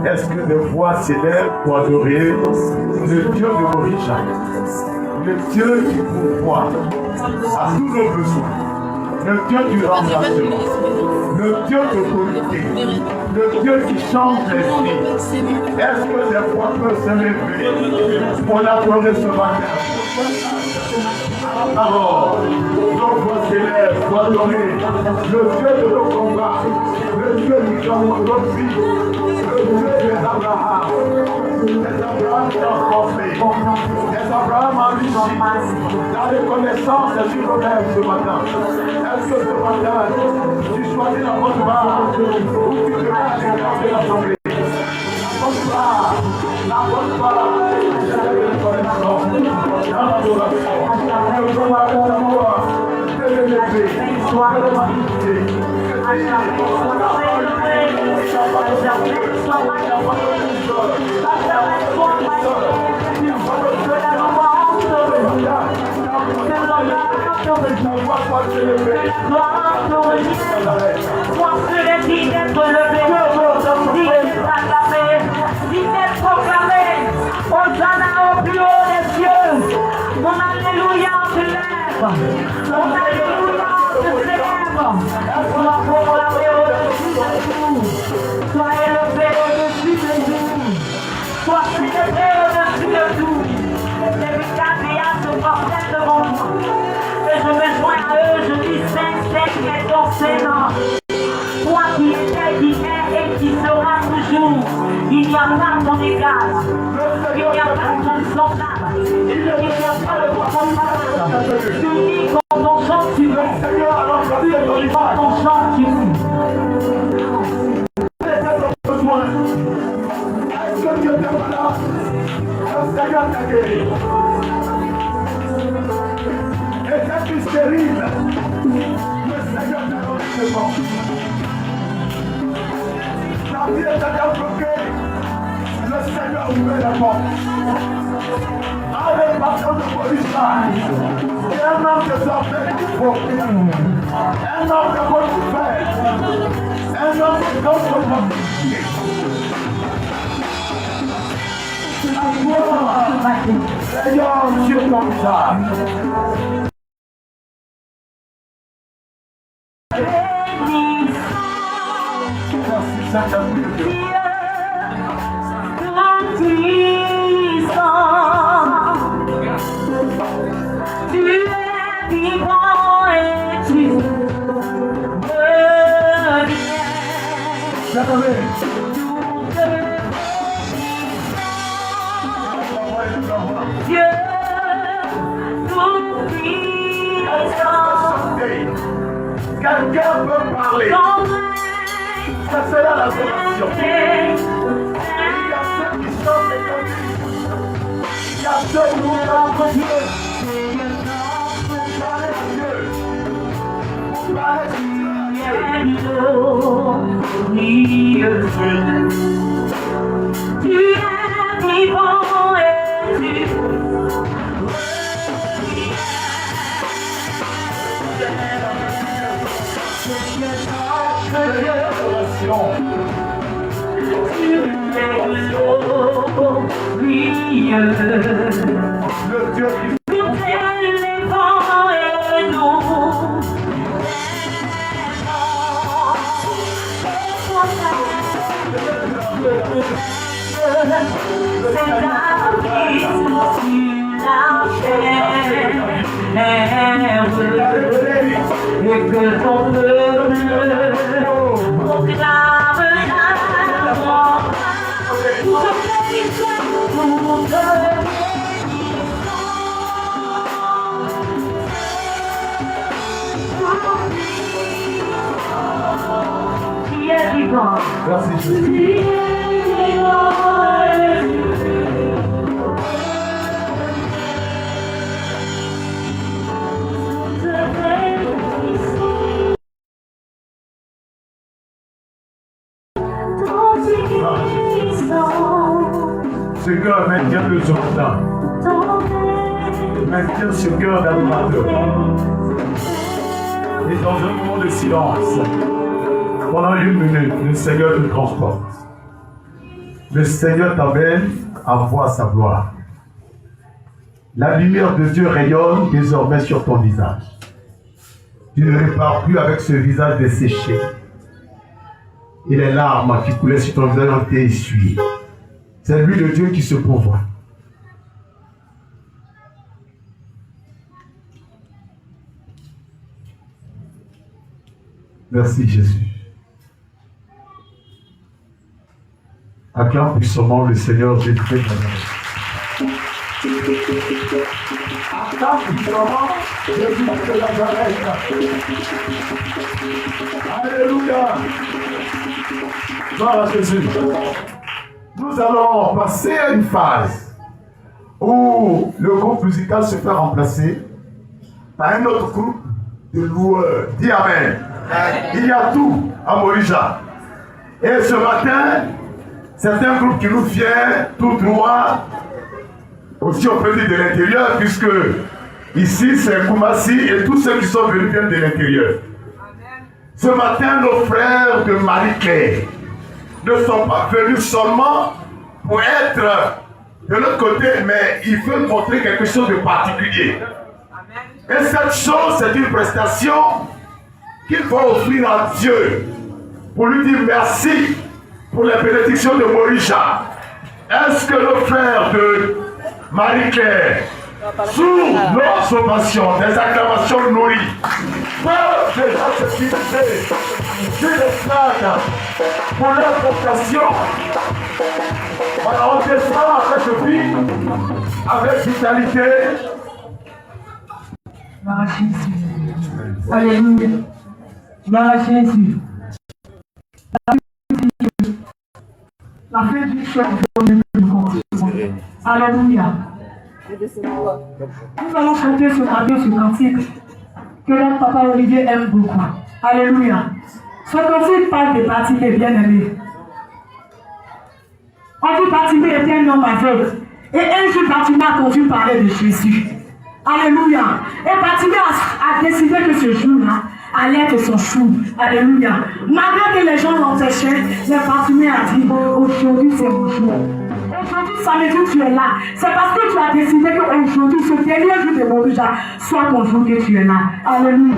Est-ce que des voix s'élèvent pour adorer le Dieu de Morisha, le Dieu qui pourvoit à tous nos besoins, le Dieu du remplacement, le Dieu de l'autorité, le Dieu qui change les vies? Est-ce que des voix peuvent se lever pour l'adorer ce matin? Alors, nos voix s'élèvent pour adorer le Dieu de nos combats, le Dieu qui change nos vies, le Dieu des Abraham transformés, des Abraham enrichis. La reconnaissance est sur nos lèvres ce matin. Est-ce que ce matin, tu choisis la bonne barre ou tu te mets à l'écart de l'assemblée? La bonne barre, c'est la reconnaissance, dans l'adoration. Le combat d'amour, de l'élever, de le magnifier. Sois élevé au-dessus de nous. Sois célébré au-dessus de tout. Les victorias se portent devant moi. Et je me joins à eux, je dis Saint est ton Seigneur. Toi qui étais, qui est et qui sera toujours. Il n'y a pas ton égal. Il n'y a pas ton semblable. Il n'y a pas de comparable. Tu dis quand ton chant tu veux. Tu dis quand ton chant tu veux. Est-ce que Dieu t'aime là? Le Seigneur t'a guéri. Était-tu stérile? Le Seigneur t'a donné ce bon. Ta vie était bloquée. Le Seigneur ouvrait la porte. Allez, partant de Morisha. Et un homme de sortait du faux. Un homme de bonne fête. Un homme de d'autres possibilités. Seigneur, Dieu comme ça. Merci Saint-Esprit. Tu es vivant et tu Dieu tout-puissant. Quelqu'un peut parler. Ça sera la solution. Il y a ceux qui sont étonnés. Il y a ceux qui ont notre Dieu. Tu es vivant et tu Le Dieu qui et que ton peuple proclame la voix. Tout ce pays tout qui est vivant. merci Jésus. Seigneur, maintiens le Jordan. Maintiens ce cœur d'adorateur. Et dans un moment de silence, pendant 1 minute, le Seigneur te transporte. Le Seigneur t'amène à voir sa gloire. La lumière de Dieu rayonne désormais sur ton visage. Tu ne repars plus avec ce visage desséché. Et les larmes qui coulaient sur ton visage ont été essuyées. C'est lui le Dieu qui se pourvoit. Merci Jésus. Acclame puissamment le Seigneur Jésus de Nazareth. Acclame puissamment Jésus de Nazareth. Alléluia. Gloire à Jésus. Nous allons passer à une phase où le groupe musical se fait remplacer par un autre groupe de loueurs. Dis Amen. Il y a tout à Morija. Et ce matin, c'est un groupe qui nous vient tout droit, aussi on peut dire de l'intérieur, puisque ici c'est Koumassi et tous ceux qui sont venus viennent de l'intérieur. Ce matin, nos frères de Marie-Claire ne sont pas venus seulement pour être de l'autre côté, mais ils veulent montrer quelque chose de particulier. Et cette chose, c'est une prestation qu'il faut offrir à Dieu pour lui dire merci pour les bénédictions de Morija. Est-ce que nos frères de Marie-Claire, sous notre ovation, des acclamations nourries, peuvent déjà se fixer sur les stades pour leur prestation? Voilà, on descend avec vie, avec vitalité. Gloire à Jésus. Alléluia. Gloire à Jésus. La fin du chef de Alléluia. Nous allons chanter ce matin ce cantique que notre papa Olivier aime beaucoup. Alléluia. Ce cantique parle de Bartimée bien-aimé. On dit Bartimée était un homme aveugle. Et un jour, Bartimée a entendu parler de Jésus. Alléluia. Et Bartimée a décidé que ce jour-là allait être son jour. Alléluia. Malgré que les gens l'empêchaient, mais Bartimée a dit, aujourd'hui c'est mon jour. Aujourd'hui, ça veut dire que tu es là. C'est parce que tu as décidé qu'aujourd'hui, ce dernier jour de Morija, soit ton jour que tu es là. Alléluia.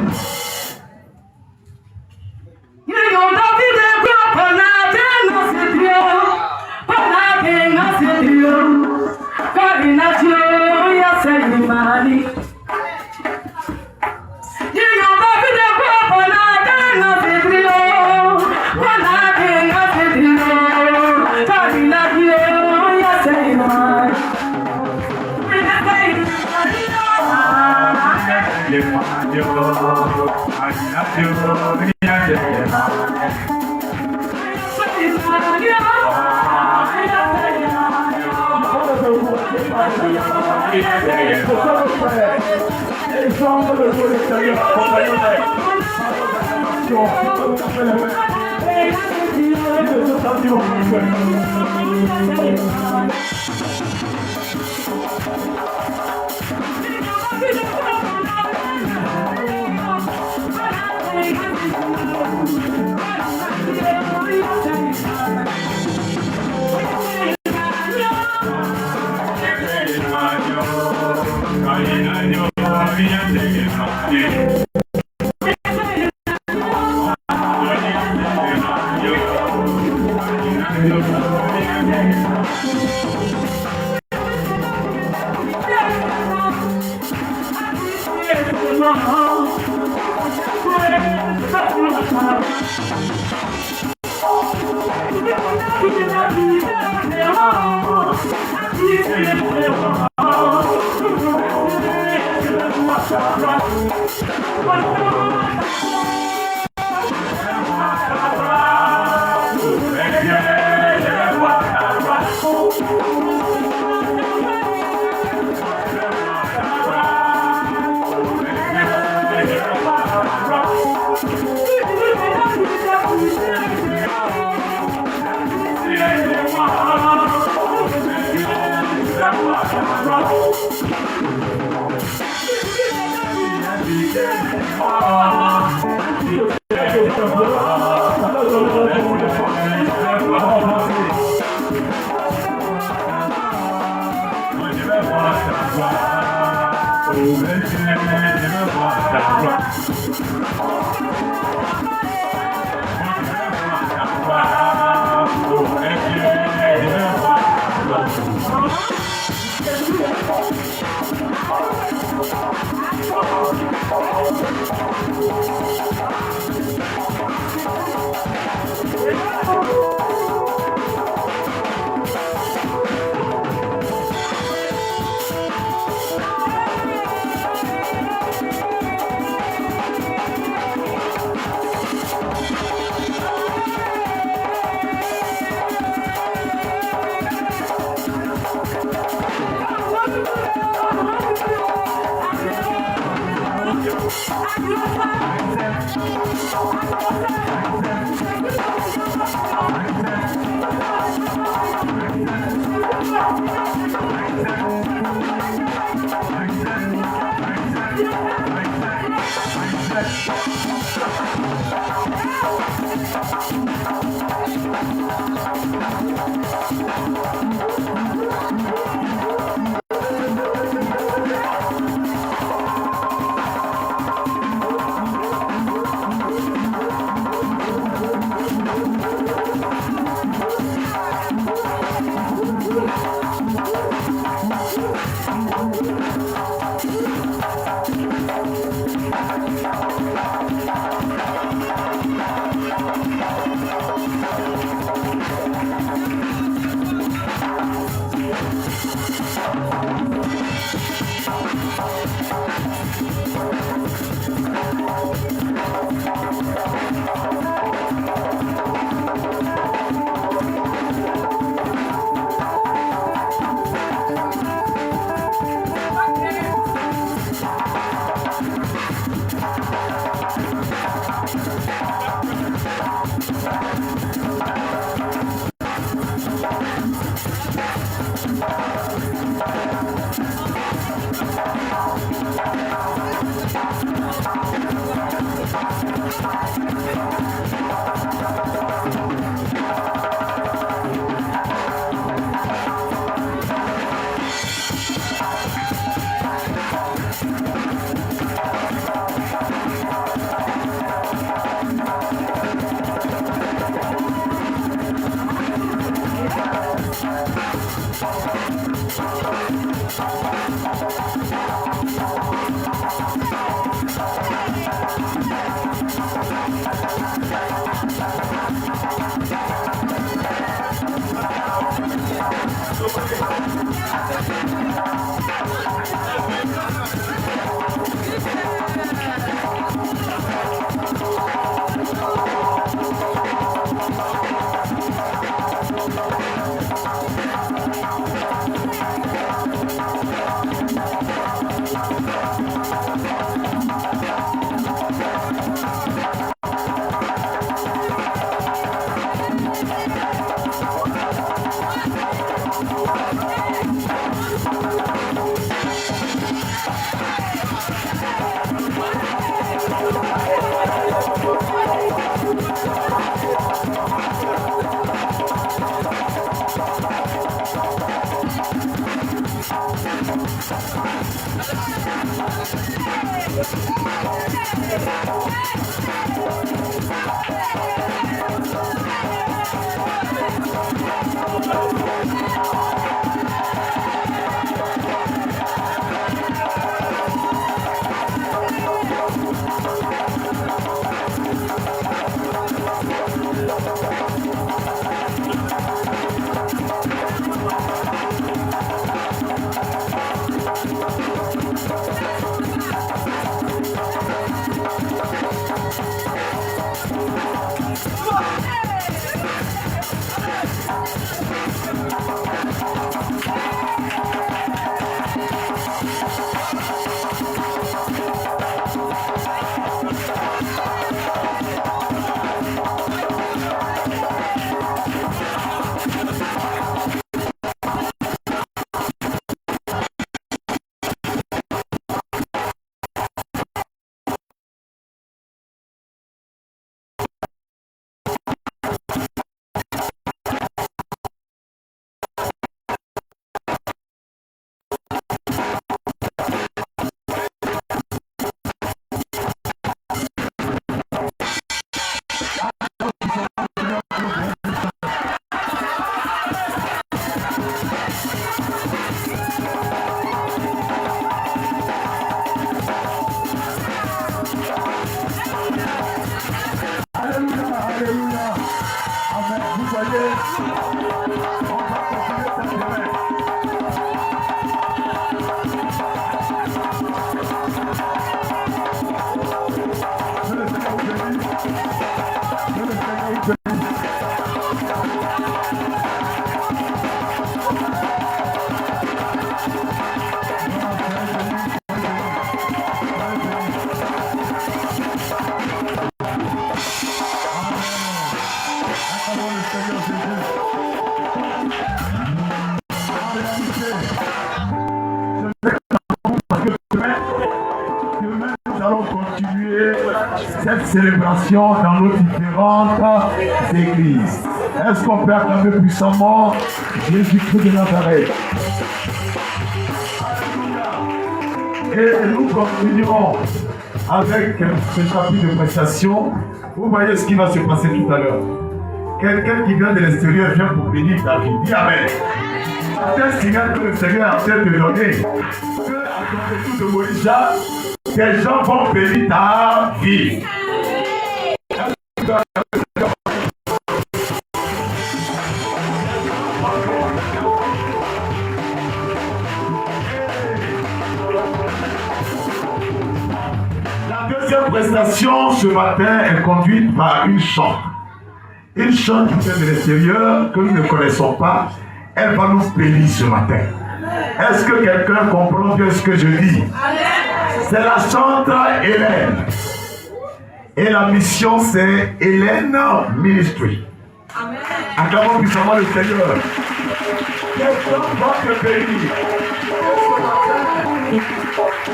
cette célébration dans nos différentes églises. Est-ce qu'on peut acclamer puissamment Jésus-Christ de Nazareth? Et nous continuerons avec ce chapitre de prestation. Vous voyez ce qui va se passer tout à l'heure. Quelqu'un qui vient de l'extérieur vient pour bénir ta vie. Dis Amen. C'est un signal que le Seigneur est en train de donner. Que à ton retour de Moïse, des gens vont bénir ta vie. La deuxième prestation ce matin est conduite par une chante. Une chante qui vient de l'extérieur que nous ne connaissons pas. Elle va nous bénir ce matin. Est-ce que quelqu'un comprend bien ce que je dis? C'est la chante Hélène. Et la mission c'est Hélène Ministry. Acclamons puissamment le Seigneur. Quelqu'un va te bénir.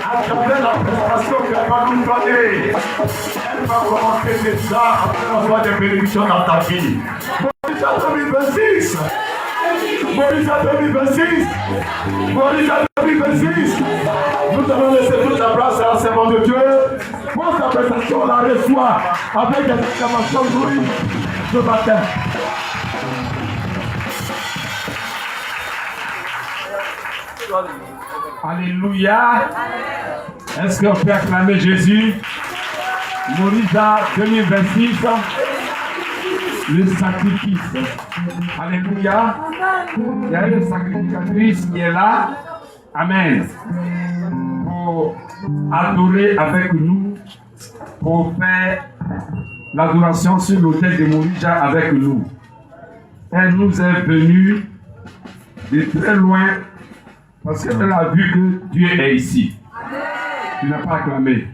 À travers la prestation qu'elle va nous donner, elle va commencer déjà à faire avoir des bénédictions dans ta vie. Moïse 2026. Moïse 2026. Moïse 2026. Nous allons laisser toute la place à la servante de Dieu. Pour sa prestation, on la reçoit avec des acclamations de louis ce matin. Alléluia. Est-ce qu'on peut acclamer Jésus? Morisa 2026, le sacrifice. Alléluia. Il y a une sacrificatrice qui est là. Amen. Pour adorer avec nous, pour faire l'adoration sur l'autel de Morisa avec nous. Elle nous est venue de très loin. Parce qu'elle a vu que Dieu est ici. Tu n'as pas acclamé.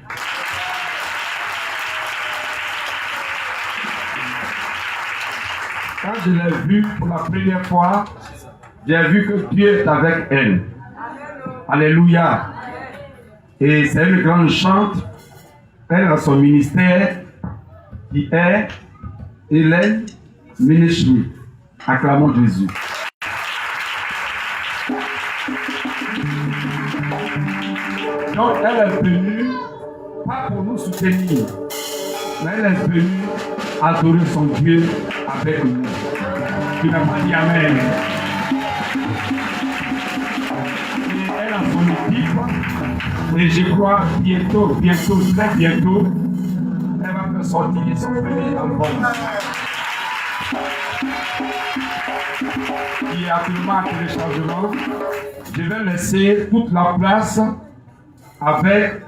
Quand je l'ai vue pour la première fois, j'ai vu que Dieu est avec elle. Alléluia. Et c'est une grande chante. Elle a son ministère qui est Hélène Ministry. Acclamons Jésus. Donc elle est venue, pas pour nous soutenir, mais elle est venue adorer son Dieu avec nous. Tu n'as pas dit Amen. Et elle a son équipe, et je crois bientôt, très bientôt, elle va faire sortir son premier album. Qui est actuellement à téléchargement. Je vais laisser toute la place avec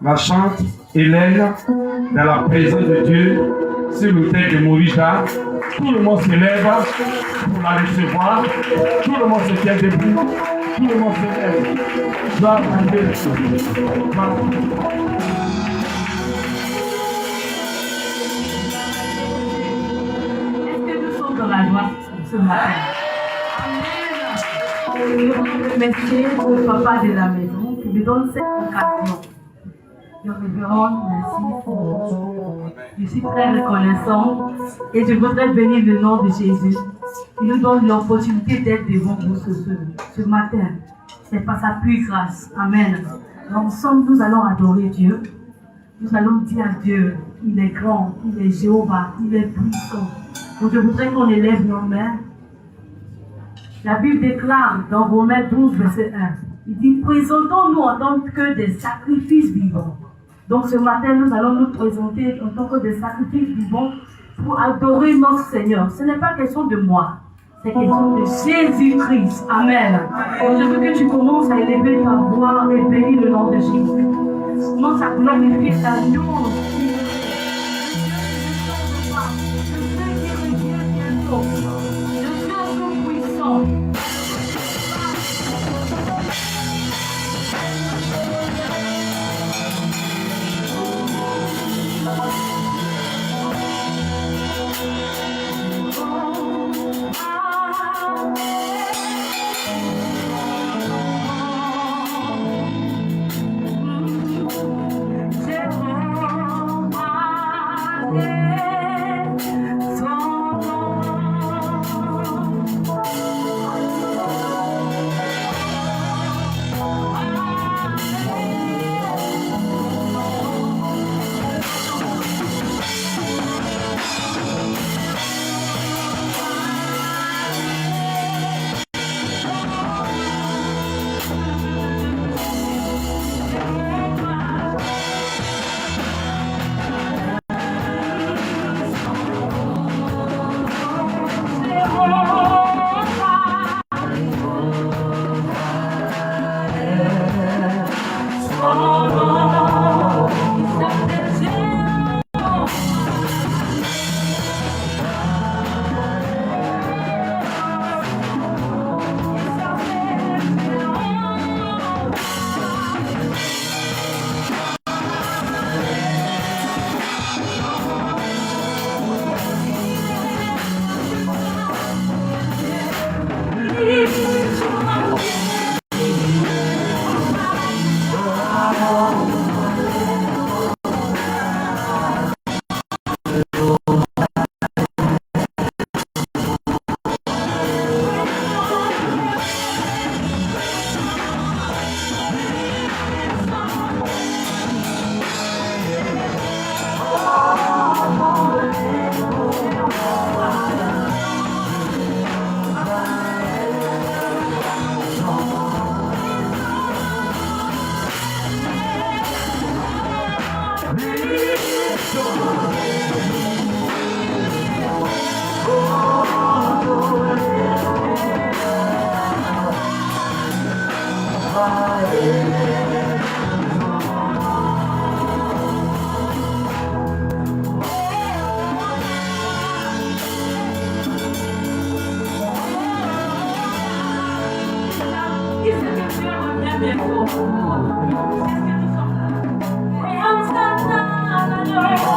la chante Hélène dans la présence de Dieu sur l'autel de Morija. Tout le monde se lève pour la recevoir. Tout le monde se tient debout. Tout le monde se lève. Gloire à Dieu. Est-ce que nous sommes dans la joie ce matin? Je voudrais remercier le papa de la maison qui me donne cette occasion. Je révérende, merci. Je suis très reconnaissante et je voudrais bénir le nom de Jésus qui nous donne l'opportunité d'être devant vous ce matin. C'est par sa pure grâce. Amen. Donc, ensemble, nous allons adorer Dieu. Nous allons dire à Dieu, il est grand, il est Jéhovah, il est puissant. Donc, je voudrais qu'on élève nos mains. La Bible déclare dans Romains 12, verset 1, il dit, présentons-nous en tant que des sacrifices vivants. Donc ce matin, nous allons nous présenter en tant que des sacrifices vivants pour adorer notre Seigneur. Ce n'est pas question de moi, c'est question de Jésus-Christ. Amen. Et je veux que tu commences à élever ta voix et bénir le nom de Jésus. Commence à glorifier ta louange. bientôt. C'est ce que nous sommes là. Et on s'attend à l'adoration.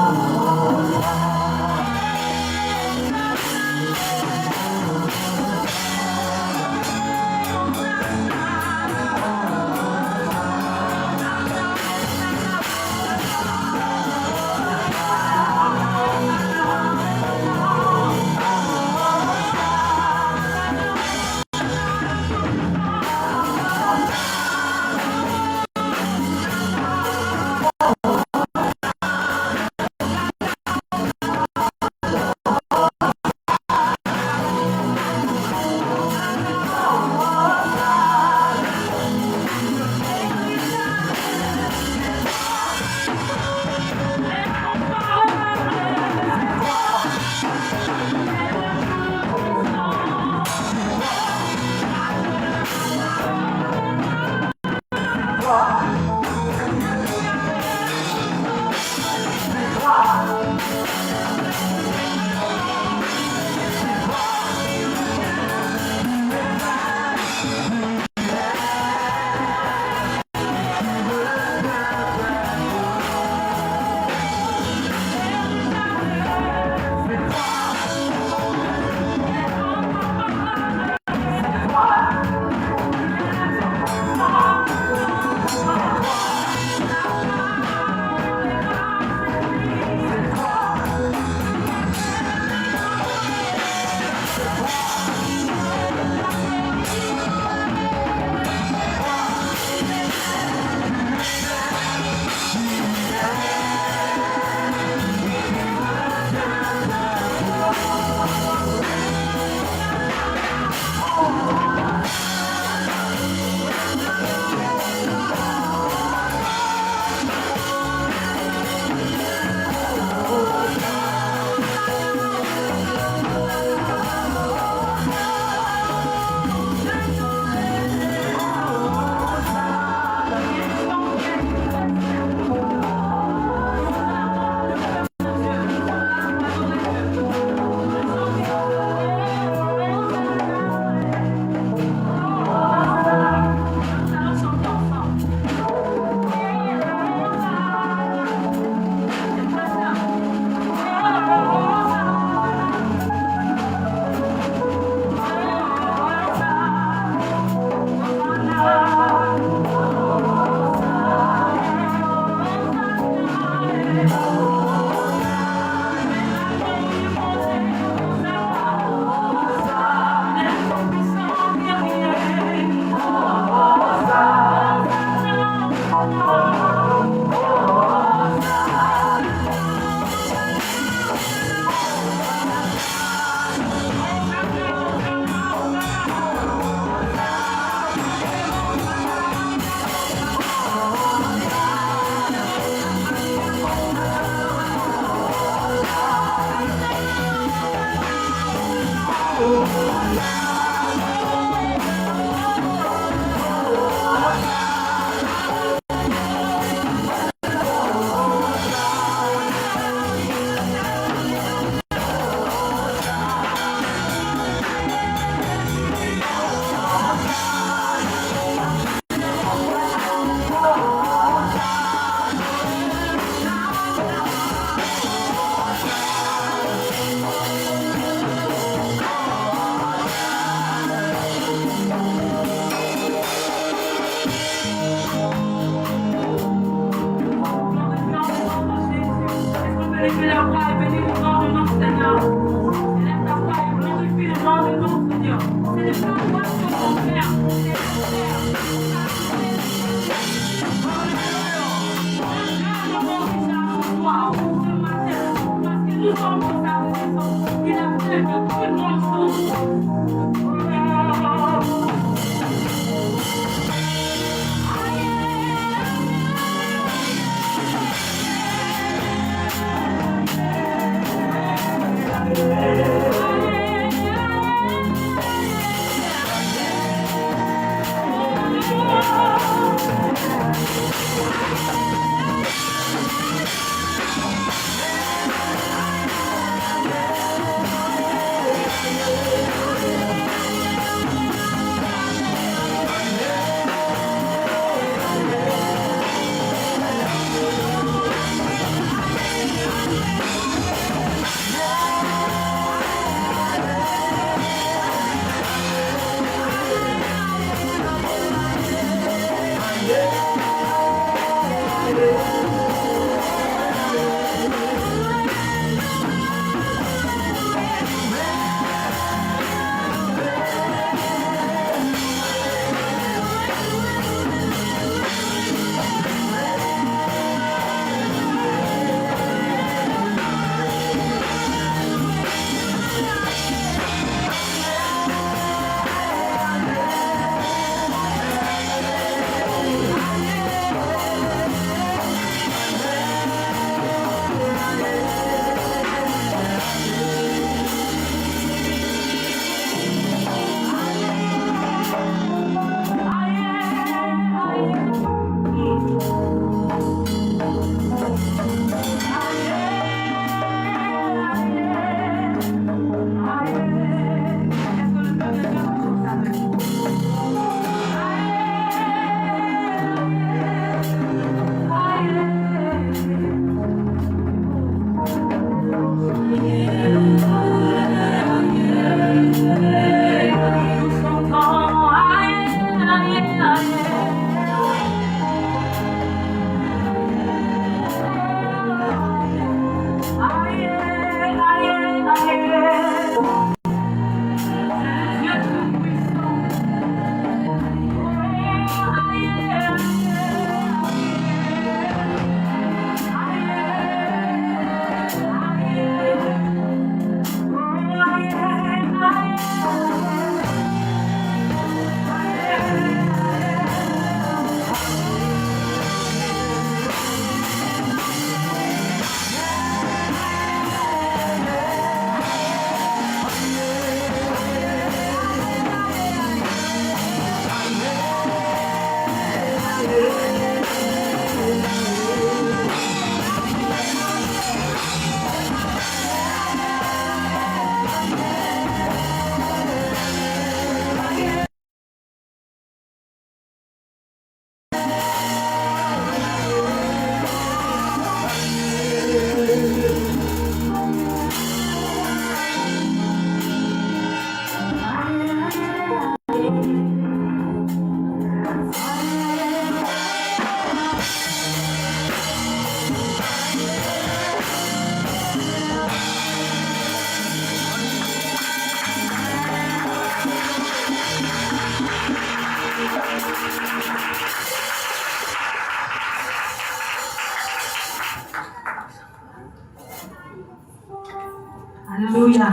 Alléluia.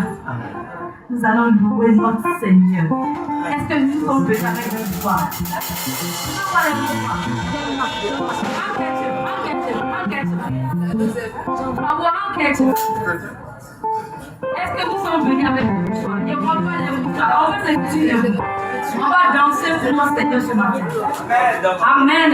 Nous allons louer notre Seigneur. Est-ce que nous sommes venus avec une voix? Est-ce que nous sommes venus avec une voix? On va s'excuser. On va danser pour notre Seigneur ce matin. Amen.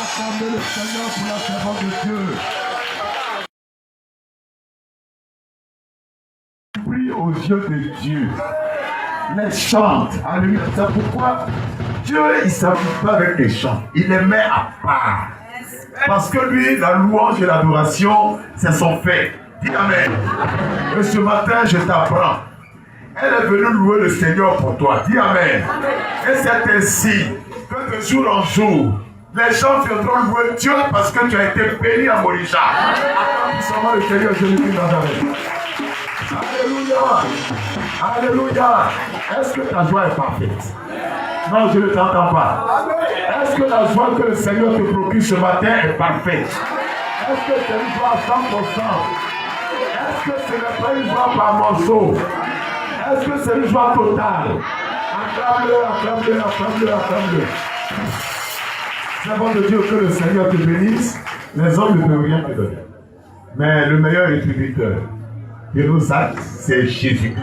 acclamer le Seigneur pour la servante de Dieu. Prie aux yeux de Dieu. Les chante. Alléluia. C'est pourquoi Dieu, il ne s'amuse pas avec les chants. Il les met à part. Parce que lui, la louange et l'adoration, c'est son fait. Dis Amen. Et ce matin, je t'apprends. Elle est venue louer le Seigneur pour toi. Dis Amen. Et c'est ainsi que de jour en jour, les gens viendront louer Dieu parce que tu as été béni à Morisha. Acclame le Seigneur Jésus-Christ Nazareth. Alléluia. Alléluia. Est-ce que ta joie est parfaite? Non, je ne t'entends pas. Est-ce que la joie que le Seigneur te procure ce matin est parfaite? Est-ce que c'est une joie à 100%? Est-ce que ce n'est pas une joie par morceau? Est-ce que c'est une joie totale? Acclame-le, acclame-le, acclame-le, acclame-le. Servant de Dieu, que le Seigneur te bénisse. Les hommes ne peuvent rien te donner. Mais le meilleur rétributeur de nos actes, c'est Jésus.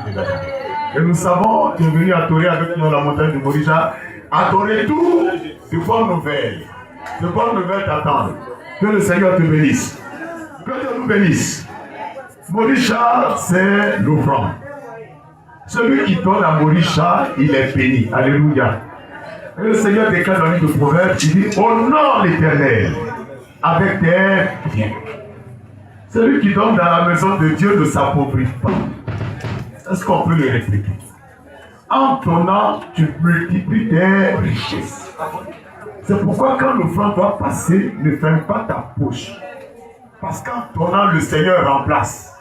Et nous savons, tu es venu adorer avec nous dans la montagne de Morisha. Adorer tout de bonnes nouvelles. De bonnes nouvelles t'attendent. Que le Seigneur te bénisse. Que Dieu nous bénisse. Morisha, c'est l'offrande. Celui qui donne à Morisha, il est béni. Alléluia. Et le Seigneur déclare dans le livre de Proverbes, il dit, honore l'Éternel avec tes biens. Celui qui donne dans la maison de Dieu ne s'appauvrit pas. Est-ce qu'on peut le répliquer? En donnant, tu multiplies tes richesses. C'est pourquoi quand l'offrande doit passer, ne ferme pas ta poche. Parce qu'en donnant le Seigneur en place,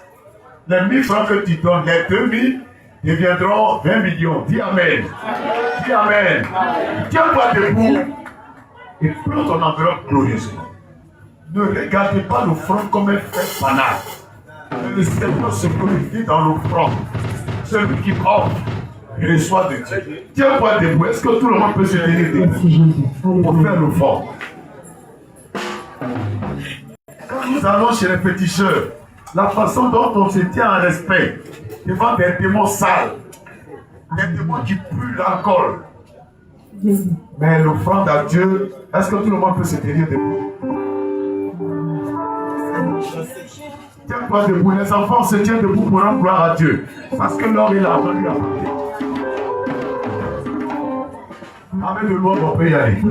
les 1000 francs que tu donnes, les 2000 deviendront 20 millions. Dis Amen. Dis Amen. Tiens-toi debout et prends ton enveloppe glorieusement. Ne regardez pas l'offrande comme un fait banal. Mais le Seigneur se glorifie dans l'offrande. Celui qui offre reçoit de Dieu. Tiens-toi debout. Est-ce que tout le monde peut se tenir debout pour faire l'offrande? Quand nous allons chez les péticheurs, la façon dont on se tient en respect devant des démons sales, des démons qui puent l'alcool. Mais l'offrande à Dieu, est-ce que tout le monde peut se tenir debout? Tiens-toi debout. Les enfants se tiennent debout pour rendre gloire à Dieu. Parce que l'or est là, on lui apporter. Avec le loin, on peut y aller.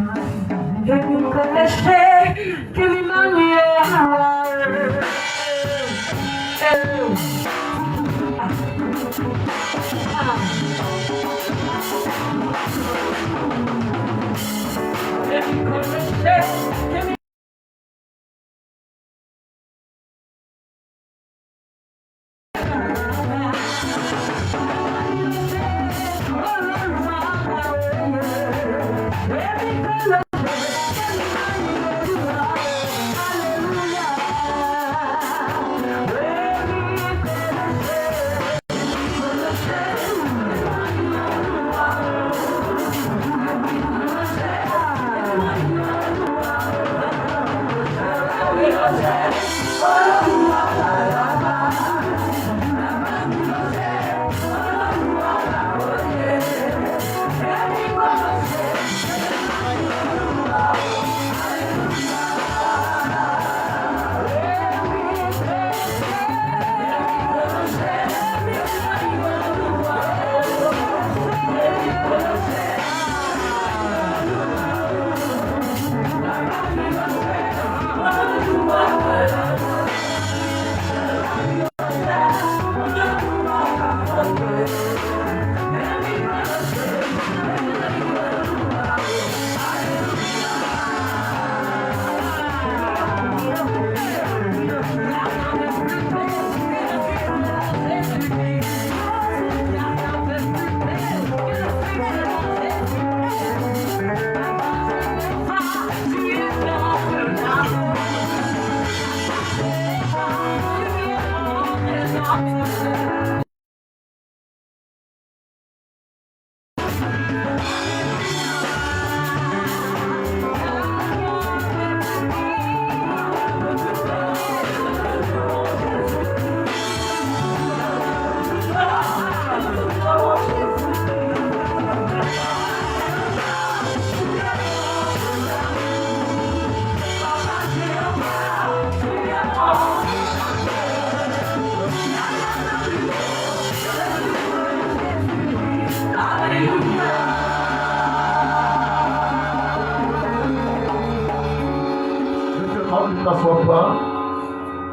Que vous connaissez, que l'Emmanuel.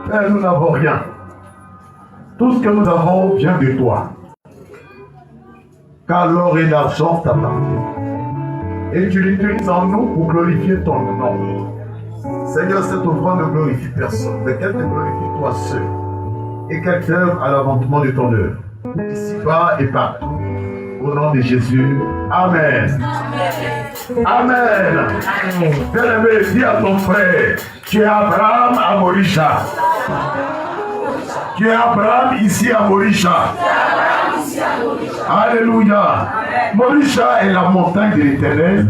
Père, nous n'avons rien. Tout ce que nous avons vient de toi. Car l'or et l'argent t'appartiennent. Et tu l'utilises en nous pour glorifier ton nom. Seigneur, cette offrande ne glorifie personne, mais qu'elle te glorifie toi seul. Et qu'elle serve à l'avancement de ton œuvre, ici-bas et partout. Au nom de Jésus. Amen. Amen. Bien-aimé, dis à ton frère, tu es Abraham à Morisha. Tu es Abraham ici à Morisha. Alléluia. Morisha est la montagne de l'Éternel,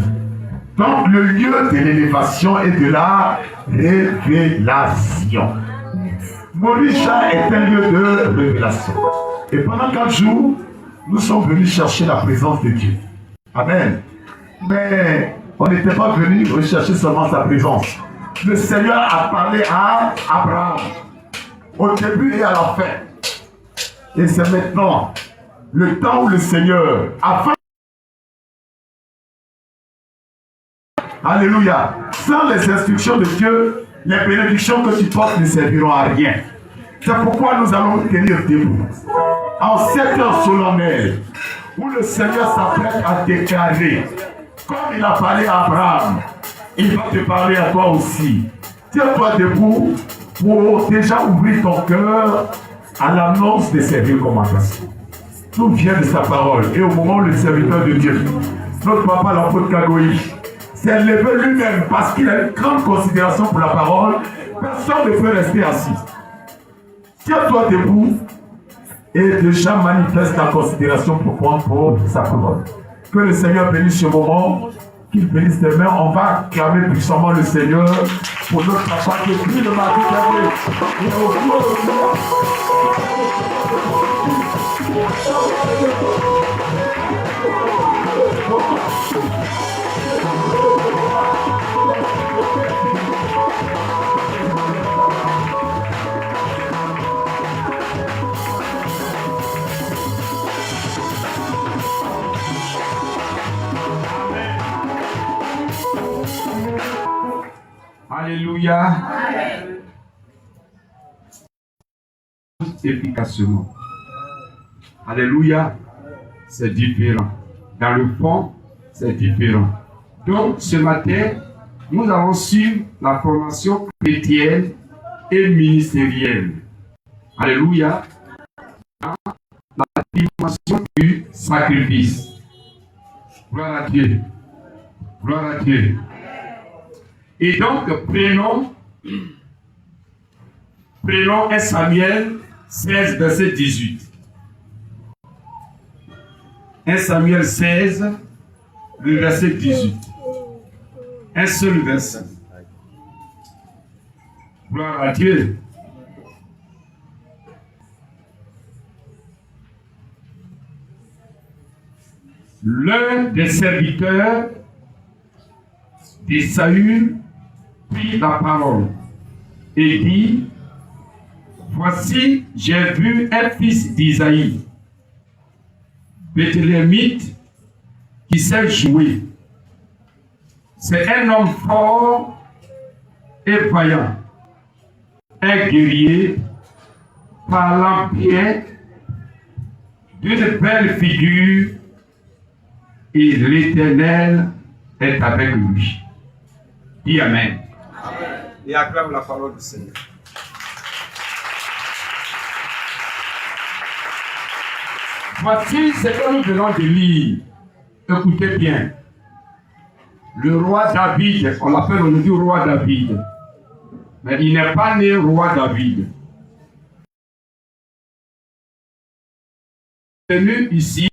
donc le lieu de l'élévation et de la révélation. Morisha est un lieu de révélation. Et pendant 4 jours, nous sommes venus chercher la présence de Dieu. Amen. Mais on n'était pas venus rechercher seulement sa présence. Le Seigneur a parlé à Abraham au début et à la fin. Et c'est maintenant le temps où le Seigneur a fait. Alléluia. Sans les instructions de Dieu, les bénédictions que tu portes ne serviront à rien. C'est pourquoi nous allons tenir debout. En cette heure solennelle, où le Seigneur s'apprête à déclarer, comme il a parlé à Abraham, il va te parler à toi aussi. Tiens-toi debout pour déjà ouvrir ton cœur à l'annonce des services commentations. Tout vient de sa parole. Et au moment où le serviteur de Dieu, notre papa, l'apôtre Kagoï, s'est levé lui-même parce qu'il a une grande considération pour la parole, personne ne peut rester assis. Tiens-toi debout et déjà manifeste ta considération profonde pour sa parole. Que le Seigneur bénisse ce moment, qu'il bénisse tes mains. On va acclamer puissamment le Seigneur pour notre papa qui est plus de ma vie. Alléluia. Amen. Efficacement. Alléluia. C'est différent. Dans le fond, c'est différent. Donc, ce matin, nous allons suivre la formation chrétienne et ministérielle. Alléluia. Dans la dimension du sacrifice. Gloire à Dieu. Gloire à Dieu. Et donc, prenons 1 Samuel 16, verset 18. 1 Samuel 16, le verset 18. Un seul verset. Gloire à Dieu. L'un des serviteurs de Saül prit la parole et dit: voici, j'ai vu un fils d'Isaïe, Béthlémite, qui sait jouer. C'est un homme fort et vaillant, un guerrier, parlant bien, d'une belle figure, et l'Éternel est avec lui. Dis Amen. Amen. Et acclame la parole du Seigneur. Voici ce que nous venons de lire. Écoutez bien. Le roi David, on l'appelle aujourd'hui roi David. Mais il n'est pas né roi David. Venu ici